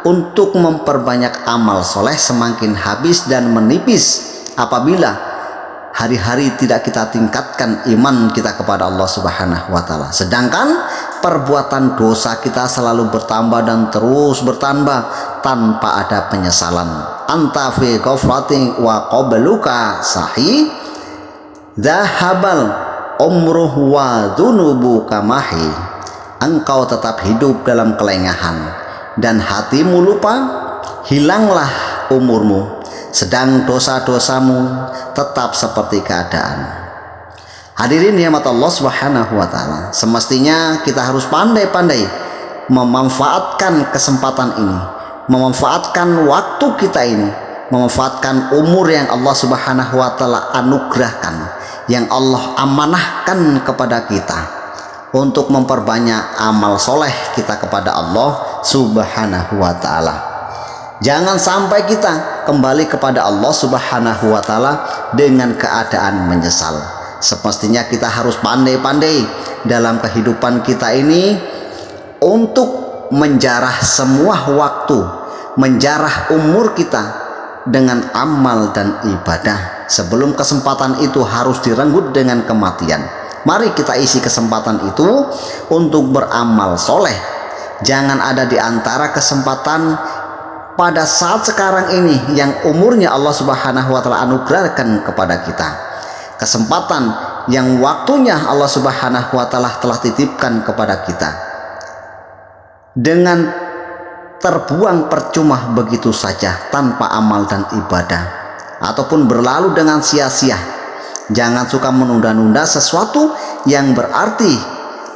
untuk memperbanyak amal soleh semakin habis dan menipis apabila hari-hari tidak kita tingkatkan iman kita kepada Allah Subhanahu wa taala. Sedangkan perbuatan dosa kita selalu bertambah dan terus bertambah tanpa ada penyesalan. Anta fi ghaflatin wa qabluka sahih dhahabal umruh wa dhunubuka mahi. engkau tetap hidup dalam kelengahan dan hatimu lupa, hilanglah umurmu, sedang dosa-dosamu tetap seperti keadaan. Hadirin nikmat Allah Subhanahu wa taala, semestinya kita harus pandai-pandai memanfaatkan kesempatan ini, memanfaatkan waktu kita ini, memanfaatkan umur yang Allah Subhanahu wa taala anugerahkan, yang Allah amanahkan kepada kita, untuk memperbanyak amal soleh kita kepada Allah Subhanahu wa taala. Jangan sampai kita kembali kepada Allah Subhanahu wa taala dengan keadaan menyesal. Semestinya kita harus pandai-pandai dalam kehidupan kita ini untuk menjarah semua waktu, menjarah umur kita dengan amal dan ibadah, sebelum kesempatan itu harus direnggut dengan kematian. Mari kita isi kesempatan itu untuk beramal soleh. Jangan ada di antara kesempatan pada saat sekarang ini yang umurnya Allah Subhanahu wa taala anugerahkan kepada kita, kesempatan yang waktunya Allah Subhanahu wa taala telah titipkan kepada kita, dengan terbuang percuma begitu saja tanpa amal dan ibadah, ataupun berlalu dengan sia-sia. Jangan suka menunda-nunda sesuatu yang berarti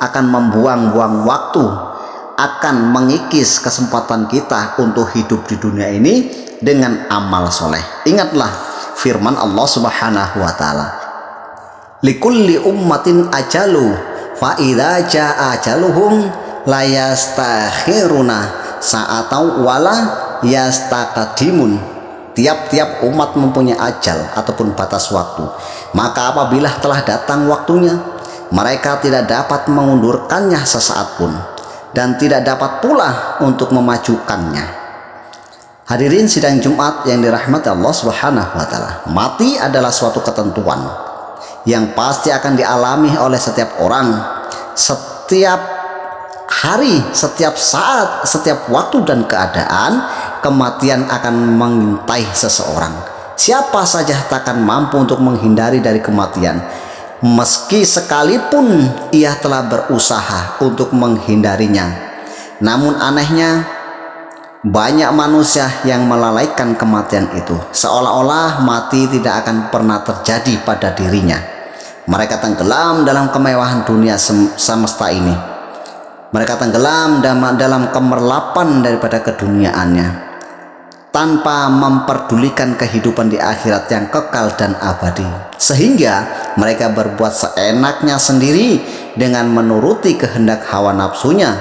akan membuang-buang waktu, akan mengikis kesempatan kita untuk hidup di dunia ini dengan amal soleh. Ingatlah firman Allah Subhanahu wa taala, likulli ummatin ajalu fa idza jaa ajaluhum la yastakhiruna sa'atau wala yastaqdimun. Tiap-tiap umat mempunyai ajal ataupun batas waktu, maka apabila telah datang waktunya, mereka tidak dapat mengundurkannya sesaat pun, dan tidak dapat pula untuk memajukannya. Hadirin sidang Jumat yang dirahmati Allah Subhanahu wa taala, mati adalah suatu ketentuan yang pasti akan dialami oleh setiap orang, setiap hari, setiap saat, setiap waktu dan keadaan. Kematian akan mengintai seseorang. Siapa saja takkan mampu untuk menghindari dari kematian, meski sekalipun ia telah berusaha untuk menghindarinya. Namun anehnya, banyak manusia yang melalaikan kematian itu, seolah-olah mati tidak akan pernah terjadi pada dirinya. Mereka tenggelam dalam kemewahan dunia semesta ini. Mereka tenggelam dalam kemerlapan daripada keduniaannya, tanpa memperdulikan kehidupan di akhirat yang kekal dan abadi, sehingga mereka berbuat seenaknya sendiri dengan menuruti kehendak hawa nafsunya.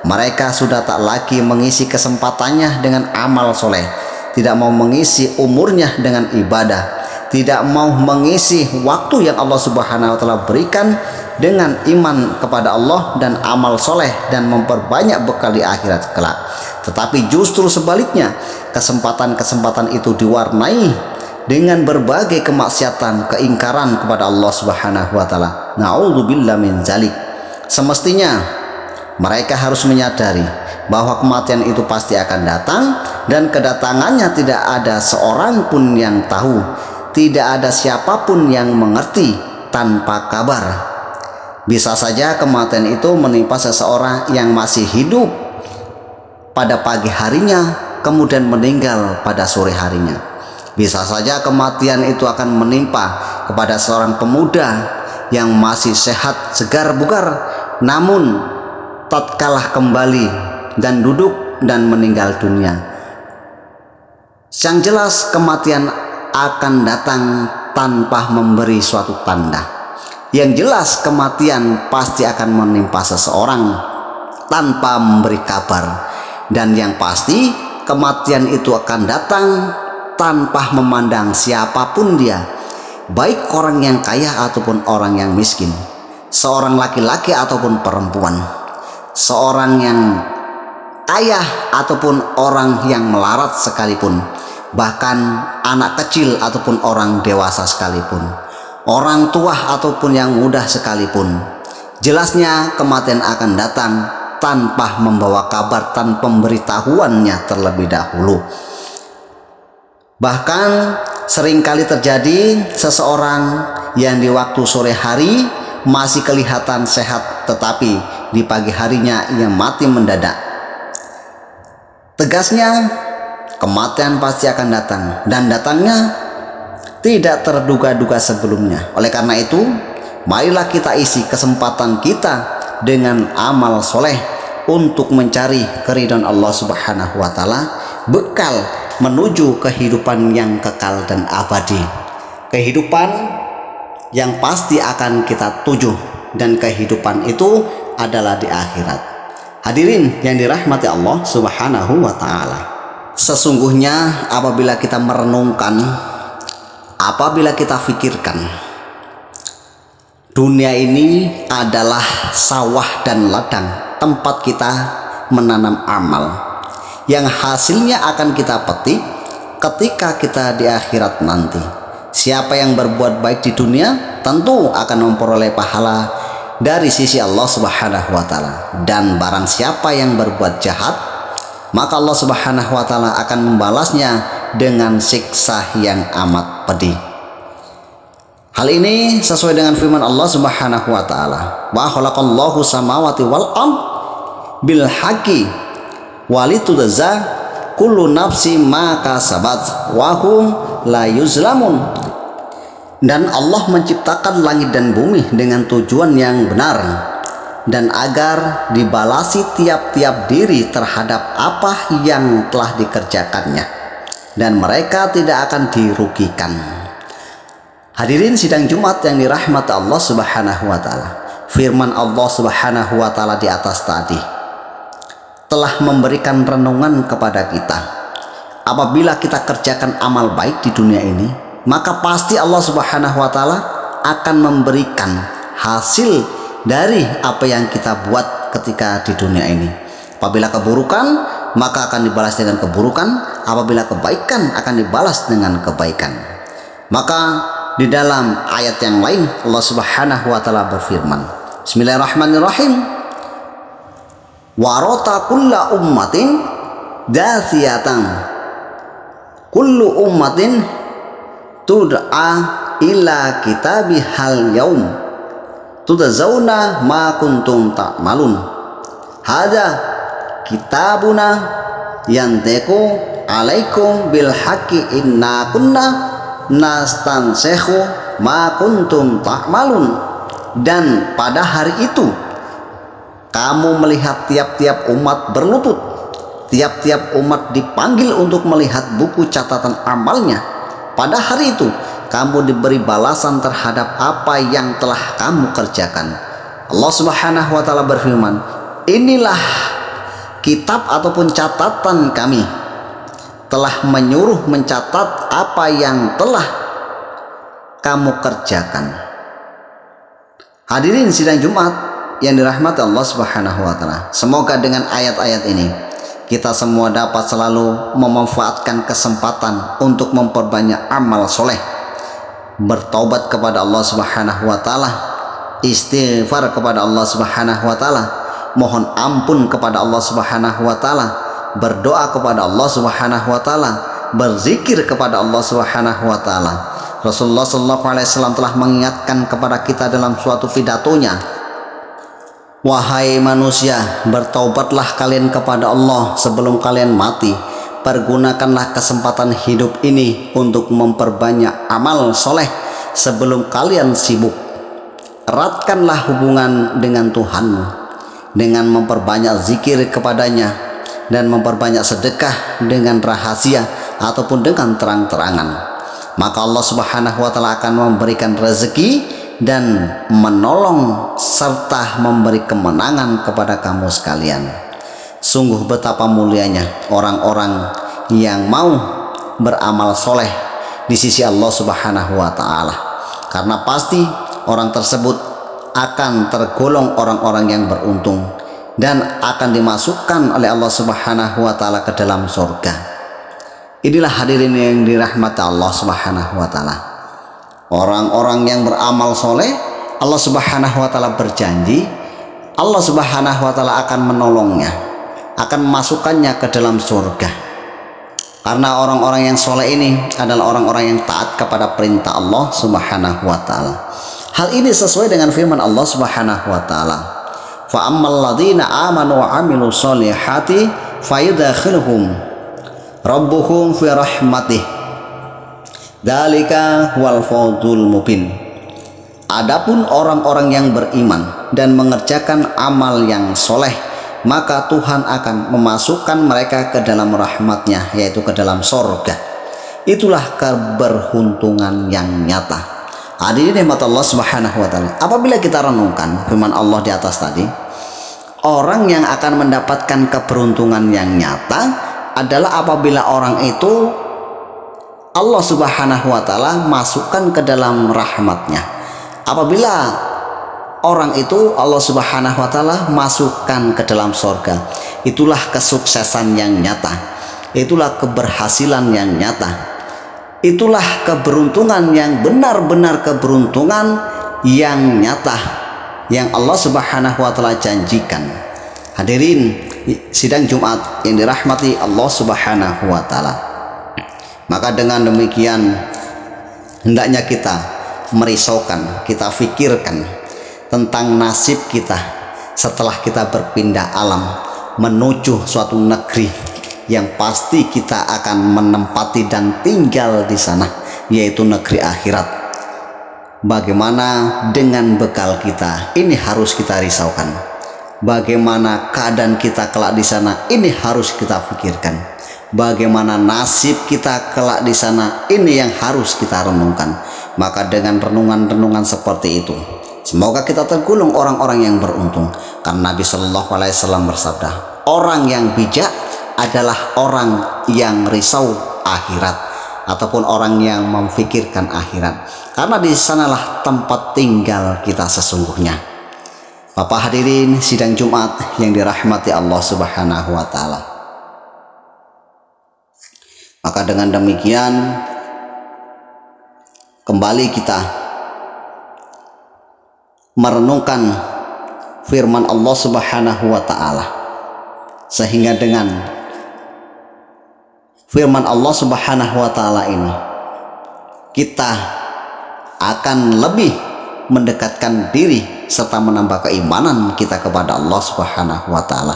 Mereka sudah tak lagi mengisi kesempatannya dengan amal soleh, tidak mau mengisi umurnya dengan ibadah, tidak mau mengisi waktu yang Allah Subhanahu wa taala berikan dengan iman kepada Allah dan amal soleh, dan memperbanyak bekal di akhirat kelak. Tetapi justru sebaliknya, kesempatan-kesempatan itu diwarnai dengan berbagai kemaksiatan, keingkaran kepada Allah Subhanahu wa taala. Na'udzubillah min zalik. Semestinya mereka harus menyadari bahwa kematian itu pasti akan datang, dan kedatangannya tidak ada seorang pun yang tahu, tidak ada siapapun yang mengerti tanpa kabar. Bisa saja kematian itu menimpa seseorang yang masih hidup pada pagi harinya, kemudian meninggal pada sore harinya. Bisa saja kematian itu akan menimpa kepada seorang pemuda yang masih sehat, segar bugar, namun tatkala kembali dan duduk dan meninggal dunia. Yang jelas kematian akan datang tanpa memberi suatu tanda. Yang jelas kematian pasti akan menimpa seseorang tanpa memberi kabar. Dan yang pasti kematian itu akan datang tanpa memandang siapapun dia, baik orang yang kaya ataupun orang yang miskin, seorang laki-laki ataupun perempuan, seorang yang kaya ataupun orang yang melarat sekalipun, bahkan anak kecil ataupun orang dewasa sekalipun, orang tua ataupun yang muda sekalipun. Jelasnya kematian akan datang tanpa membawa kabar, tanpa pemberitahuannya terlebih dahulu. Bahkan seringkali terjadi seseorang yang di waktu sore hari masih kelihatan sehat, tetapi di pagi harinya ia mati mendadak. Tegasnya, kematian pasti akan datang, dan datangnya tidak terduga-duga sebelumnya. Oleh karena itu, marilah kita isi kesempatan kita dengan amal soleh untuk mencari keridhaan Allah Subhanahu wa Ta'ala, bekal menuju kehidupan yang kekal dan abadi, kehidupan yang pasti akan kita tuju, dan kehidupan itu adalah di akhirat. Hadirin yang dirahmati Allah Subhanahu wa Ta'ala, sesungguhnya apabila kita merenungkan, apabila kita pikirkan, dunia ini adalah sawah dan ladang, tempat kita menanam amal yang hasilnya akan kita petik ketika kita di akhirat nanti. Siapa yang berbuat baik di dunia tentu akan memperoleh pahala dari sisi Allah Subhanahu wa Ta'ala, dan barang siapa yang berbuat jahat, maka Allah Subhanahu wa Ta'ala akan membalasnya dengan siksa yang amat pedih. Hal ini sesuai dengan firman Allah Subhanahu wa Ta'ala, wa khalaqallahu samawati wal ard bil haqqi walitujza kullu nafsi ma kasabat wa hum la yuzlamun. Dan Allah menciptakan langit dan bumi dengan tujuan yang benar, dan agar dibalasi tiap-tiap diri terhadap apa yang telah dikerjakannya, dan mereka tidak akan dirugikan. Hadirin sidang Jumat yang dirahmati Allah Subhanahu wa Ta'ala, firman Allah Subhanahu wa Ta'ala di atas tadi telah memberikan renungan kepada kita. Apabila kita kerjakan amal baik di dunia ini, maka pasti Allah Subhanahu wa Ta'ala akan memberikan hasil dari apa yang kita buat ketika di dunia ini. Apabila keburukan, maka akan dibalas dengan keburukan. Apabila kebaikan, akan dibalas dengan kebaikan. Maka di dalam ayat yang lain Allah Subhanahu wa Ta'ala berfirman, Bismillahirrahmanirrahim, warota kulla ummatin dathiyatan kullu ummatin tud'a ila kitabi hal yaum tudzauna ma kuntum ta'malun hadza kitabuna yantiqu alaikum bil haqqi inna kunna nastansikhu ma kuntum ta'malun. Dan pada hari itu kamu melihat tiap-tiap umat berlutut, tiap-tiap umat dipanggil untuk melihat buku catatan amalnya. Pada hari itu kamu diberi balasan terhadap apa yang telah kamu kerjakan. Allah Subhanahu wa Ta'ala berfirman, inilah kitab ataupun catatan kami, telah menyuruh mencatat apa yang telah kamu kerjakan. Hadirin sidang Jumat yang dirahmati Allah Subhanahu wa Ta'ala, semoga dengan ayat-ayat ini kita semua dapat selalu memanfaatkan kesempatan untuk memperbanyak amal soleh, bertaubat kepada Allah Subhanahu wa Ta'ala, istighfar kepada Allah Subhanahu wa Ta'ala, mohon ampun kepada Allah Subhanahu wa Ta'ala, berdoa kepada Allah Subhanahu wa Ta'ala, berzikir kepada Allah Subhanahu wa Ta'ala. Rasulullah SAW telah mengingatkan kepada kita dalam suatu pidatonya, wahai manusia, bertaubatlah kalian kepada Allah sebelum kalian mati. Pergunakanlah kesempatan hidup ini untuk memperbanyak amal soleh sebelum kalian sibuk. Eratkanlah hubungan dengan Tuhanmu dengan memperbanyak zikir kepadanya, dan memperbanyak sedekah dengan rahasia ataupun dengan terang-terangan. Maka Allah Subhanahu wa Ta'ala akan memberikan rezeki dan menolong serta memberi kemenangan kepada kamu sekalian. Sungguh betapa mulianya orang-orang yang mau beramal soleh di sisi Allah Subhanahu wa Ta'ala, karena pasti orang tersebut akan tergolong orang-orang yang beruntung dan akan dimasukkan oleh Allah Subhanahu wa Ta'ala ke dalam surga. Inilah hadirin yang dirahmati Allah Subhanahu wa Ta'ala, orang-orang yang beramal soleh. Allah Subhanahu wa Ta'ala berjanji Allah Subhanahu wa Ta'ala akan menolongnya, akan memasukkannya ke dalam surga. Karena orang-orang yang soleh ini adalah orang-orang yang taat kepada perintah Allah Subhanahu wa Ta'ala. Hal ini sesuai dengan firman Allah Subhanahu wa Ta'ala, Fa ammal ladzina amanu wa amilus solihati fayudkhiluhum rabbuhum fi rahmatih. Dzalika huwal fawzul mubin. Adapun orang-orang yang beriman dan mengerjakan amal yang soleh, maka Tuhan akan memasukkan mereka ke dalam rahmatnya, yaitu ke dalam sorga. Itulah keberuntungan yang nyata. Hadirin nikmat Allah Subhanahu wa taala. Apabila kita renungkan firman Allah di atas tadi, orang yang akan mendapatkan keberuntungan yang nyata adalah apabila orang itu Allah Subhanahu wa taala masukkan ke dalam rahmatnya. Apabila orang itu Allah Subhanahu wa taala masukkan ke dalam sorga, itulah kesuksesan yang nyata, itulah keberhasilan yang nyata, itulah keberuntungan yang benar-benar keberuntungan yang nyata yang Allah Subhanahu wa taala janjikan. Hadirin sidang Jumat yang dirahmati Allah Subhanahu wa taala. Maka dengan demikian hendaknya kita merisaukan, kita fikirkan tentang nasib kita setelah kita berpindah alam menuju suatu negeri yang pasti kita akan menempati dan tinggal di sana, yaitu negeri akhirat. Bagaimana dengan bekal kita? Ini harus kita risaukan. Bagaimana keadaan kita kelak di sana? Ini harus kita pikirkan. Bagaimana nasib kita kelak di sana? Ini yang harus kita renungkan. Maka dengan renungan-renungan seperti itu, semoga kita tergolong orang-orang yang beruntung. Karena Nabi Shallallahu Alaihi Wasallam bersabda, orang yang bijak adalah orang yang risau akhirat, ataupun orang yang memfikirkan akhirat, karena di sanalah tempat tinggal kita sesungguhnya. Bapak hadirin sidang Jumat yang dirahmati Allah Subhanahu wa taala. Maka dengan demikian kembali kita merenungkan firman Allah Subhanahu wa taala, sehingga dengan firman Allah Subhanahu wa taala ini kita akan lebih mendekatkan diri serta menambah keimanan kita kepada Allah Subhanahu wa taala.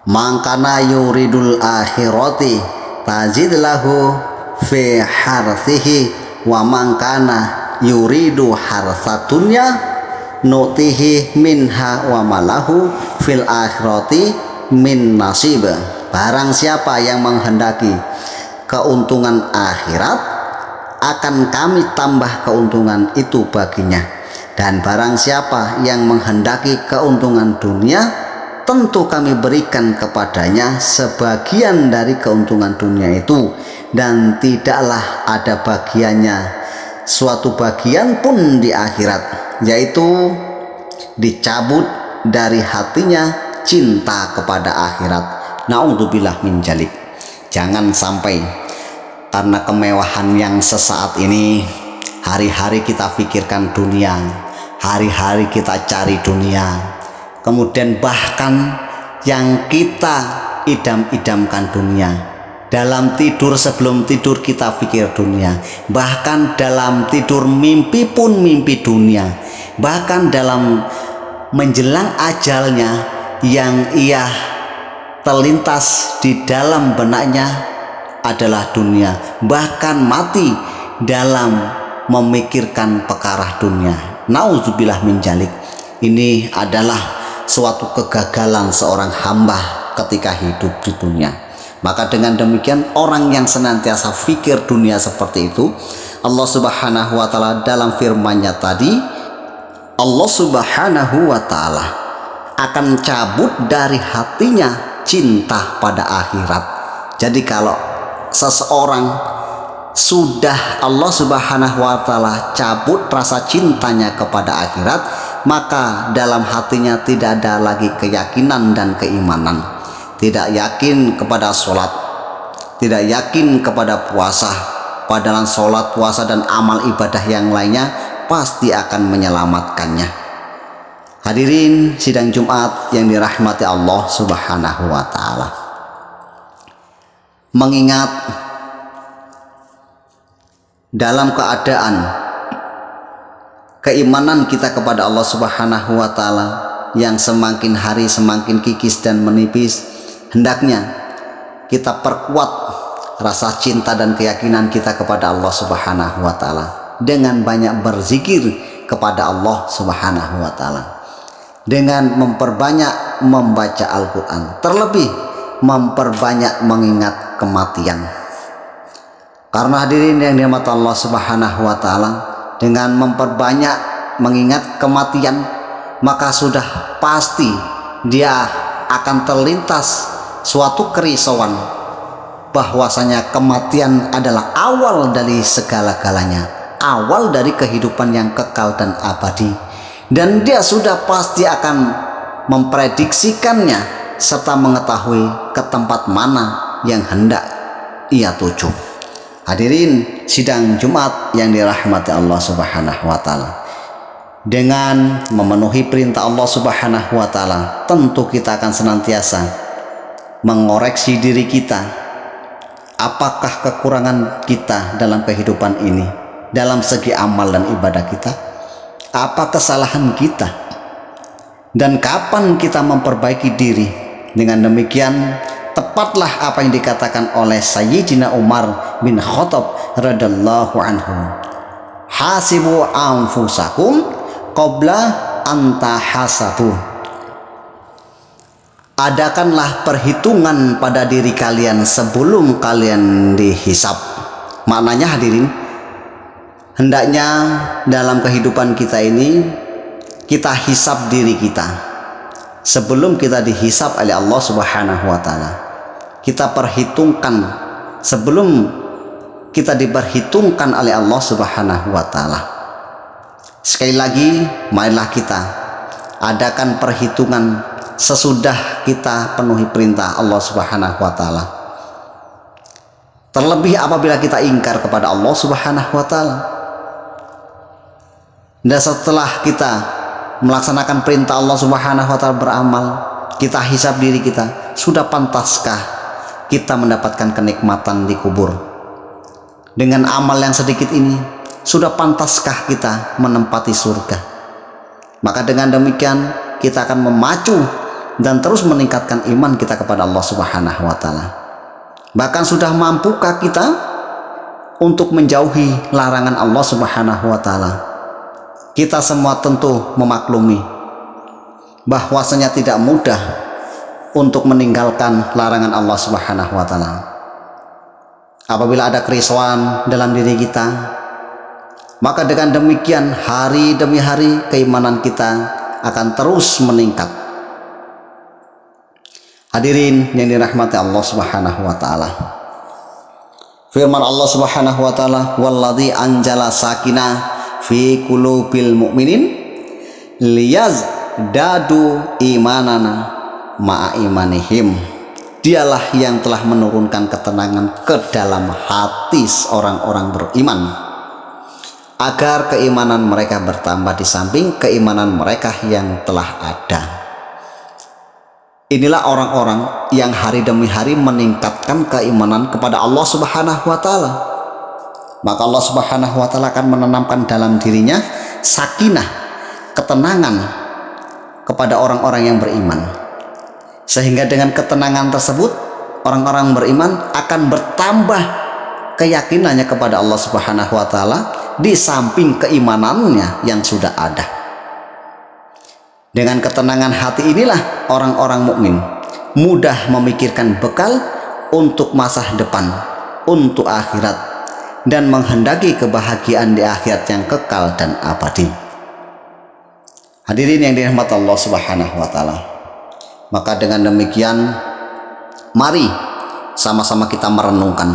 Mangkana yuridul akhirati tajid lahu fi harthihi wa mangkana yuridu harsatunya nutihi minha wa malahu fil akhirati min nasib. Barang siapa yang menghendaki keuntungan akhirat, akan kami tambah keuntungan itu baginya. Dan barang siapa yang menghendaki keuntungan dunia, tentu kami berikan kepadanya sebagian dari keuntungan dunia itu, dan tidaklah ada bagiannya suatu bagian pun di akhirat, yaitu dicabut dari hatinya cinta kepada akhirat. Na'udzubillah min dzalik. Jangan sampai karena kemewahan yang sesaat ini, hari-hari kita pikirkan dunia, hari-hari kita cari dunia, kemudian bahkan yang kita idam-idamkan dunia. Dalam tidur, sebelum tidur kita pikir dunia, bahkan dalam tidur mimpi pun mimpi dunia, bahkan dalam menjelang ajalnya yang ia terlintas di dalam benaknya adalah dunia, bahkan mati dalam memikirkan perkara dunia. Nauzubillah min dzalik. Ini adalah suatu kegagalan seorang hamba ketika hidup di dunia. Maka dengan demikian orang yang senantiasa fikir dunia seperti itu, Allah Subhanahu wa taala dalam firman-Nya tadi, Allah Subhanahu wa taala akan cabut dari hatinya cinta pada akhirat. Jadi kalau seseorang sudah Allah Subhanahu wa taala cabut rasa cintanya kepada akhirat, maka dalam hatinya tidak ada lagi keyakinan dan keimanan. Tidak yakin kepada sholat, tidak yakin kepada puasa, padahal sholat, puasa dan amal ibadah yang lainnya pasti akan menyelamatkannya. Hadirin sidang Jumat yang dirahmati Allah Subhanahu wa taala. Mengingat dalam keadaan keimanan kita kepada Allah Subhanahu wa taala yang semakin hari semakin kikis dan menipis, hendaknya kita perkuat rasa cinta dan keyakinan kita kepada Allah Subhanahu wa taala dengan banyak berzikir kepada Allah Subhanahu wa taala, dengan memperbanyak membaca Al-Qur'an, terlebih memperbanyak mengingat kematian. Karena hadirin yang dirahmati Allah Subhanahu wa taala, dengan memperbanyak mengingat kematian, maka sudah pasti dia akan terlintas suatu kerisauan bahwasanya kematian adalah awal dari segala-galanya, awal dari kehidupan yang kekal dan abadi, dan dia sudah pasti akan memprediksikannya serta mengetahui ke tempat mana yang hendak ia tuju. Hadirin sidang Jumat yang dirahmati Allah Subhanahu wa taala, dengan memenuhi perintah Allah Subhanahu wa taala, tentu kita akan senantiasa mengoreksi diri kita. Apakah kekurangan kita dalam kehidupan ini, dalam segi amal dan ibadah kita? Apa kesalahan kita? Dan kapan kita memperbaiki diri? Dengan demikian, tepatlah apa yang dikatakan oleh Sayyidina Umar bin Khattab radhiyallahu anhu, hasibu anfusakum qabla antahasabu. Adakanlah perhitungan pada diri kalian sebelum kalian dihisab. Maknanya hadirin, hendaknya dalam kehidupan kita ini kita hisab diri kita sebelum kita dihisab oleh Allah Subhanahu wa taala. Kita perhitungkan sebelum kita diperhitungkan oleh Allah Subhanahu wa taala. Sekali lagi, marilah kita adakan perhitungan sesudah kita penuhi perintah Allah Subhanahu wa taala. Terlebih apabila kita ingkar kepada Allah Subhanahu wa taala. Dan setelah kita melaksanakan perintah Allah Subhanahu wa taala, beramal, kita hisab diri kita, sudah pantaskah kita mendapatkan kenikmatan di kubur? Dengan amal yang sedikit ini, sudah pantaskah kita menempati surga? Maka dengan demikian kita akan memacu dan terus meningkatkan iman kita kepada Allah Subhanahu wa taala. Bahkan sudah mampukah kita untuk menjauhi larangan Allah Subhanahu wa taala? Kita semua tentu memaklumi bahwasanya tidak mudah untuk meninggalkan larangan Allah Subhanahu wa taala. Apabila ada kerisauan dalam diri kita, maka dengan demikian hari demi hari keimanan kita akan terus meningkat. Hadirin yang dirahmati Allah Subhanahu wa taala, firman Allah Subhanahu wa taala, walladzi anjala sakinah fi qulubil mu'minin liyazdadu imanana ma'a imanihim. Dialah yang telah menurunkan ketenangan ke dalam hati orang-orang beriman, agar keimanan mereka bertambah di samping keimanan mereka yang telah ada. Inilah orang-orang yang hari demi hari meningkatkan keimanan kepada Allah Subhanahu wa taala. Maka Allah Subhanahu wa taala akan menanamkan dalam dirinya sakinah, ketenangan kepada orang-orang yang beriman. Sehingga dengan ketenangan tersebut, orang-orang beriman akan bertambah keyakinannya kepada Allah Subhanahu wa taala di samping keimanannya yang sudah ada. Dengan ketenangan hati inilah orang-orang mukmin mudah memikirkan bekal untuk masa depan, untuk akhirat, dan menghendaki kebahagiaan di akhirat yang kekal dan abadi. Hadirin yang dirahmati Allah Subhanahu wa taala, maka dengan demikian mari sama-sama kita merenungkan,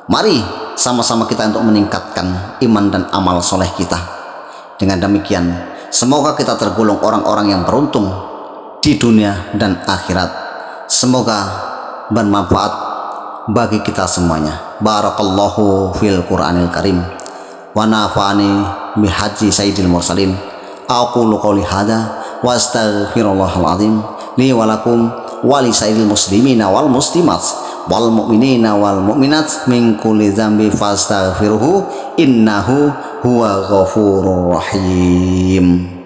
mari sama-sama kita untuk meningkatkan iman dan amal soleh kita. Dengan demikian semoga kita tergolong orang-orang yang beruntung di dunia dan akhirat. Semoga bermanfaat bagi kita semuanya. Barakallahu fil Qur'anil Karim wa nafa'ani bihaji sayyidil mursalin. Aqulu qouli hadza wa astaghfirullahal azim li wa lakum wa li sayyidil muslimina wal muslimat wal mu'minina wal mu'minat min kulli dzambi fastaghfiruhu innahu huwa ghafurur rahim.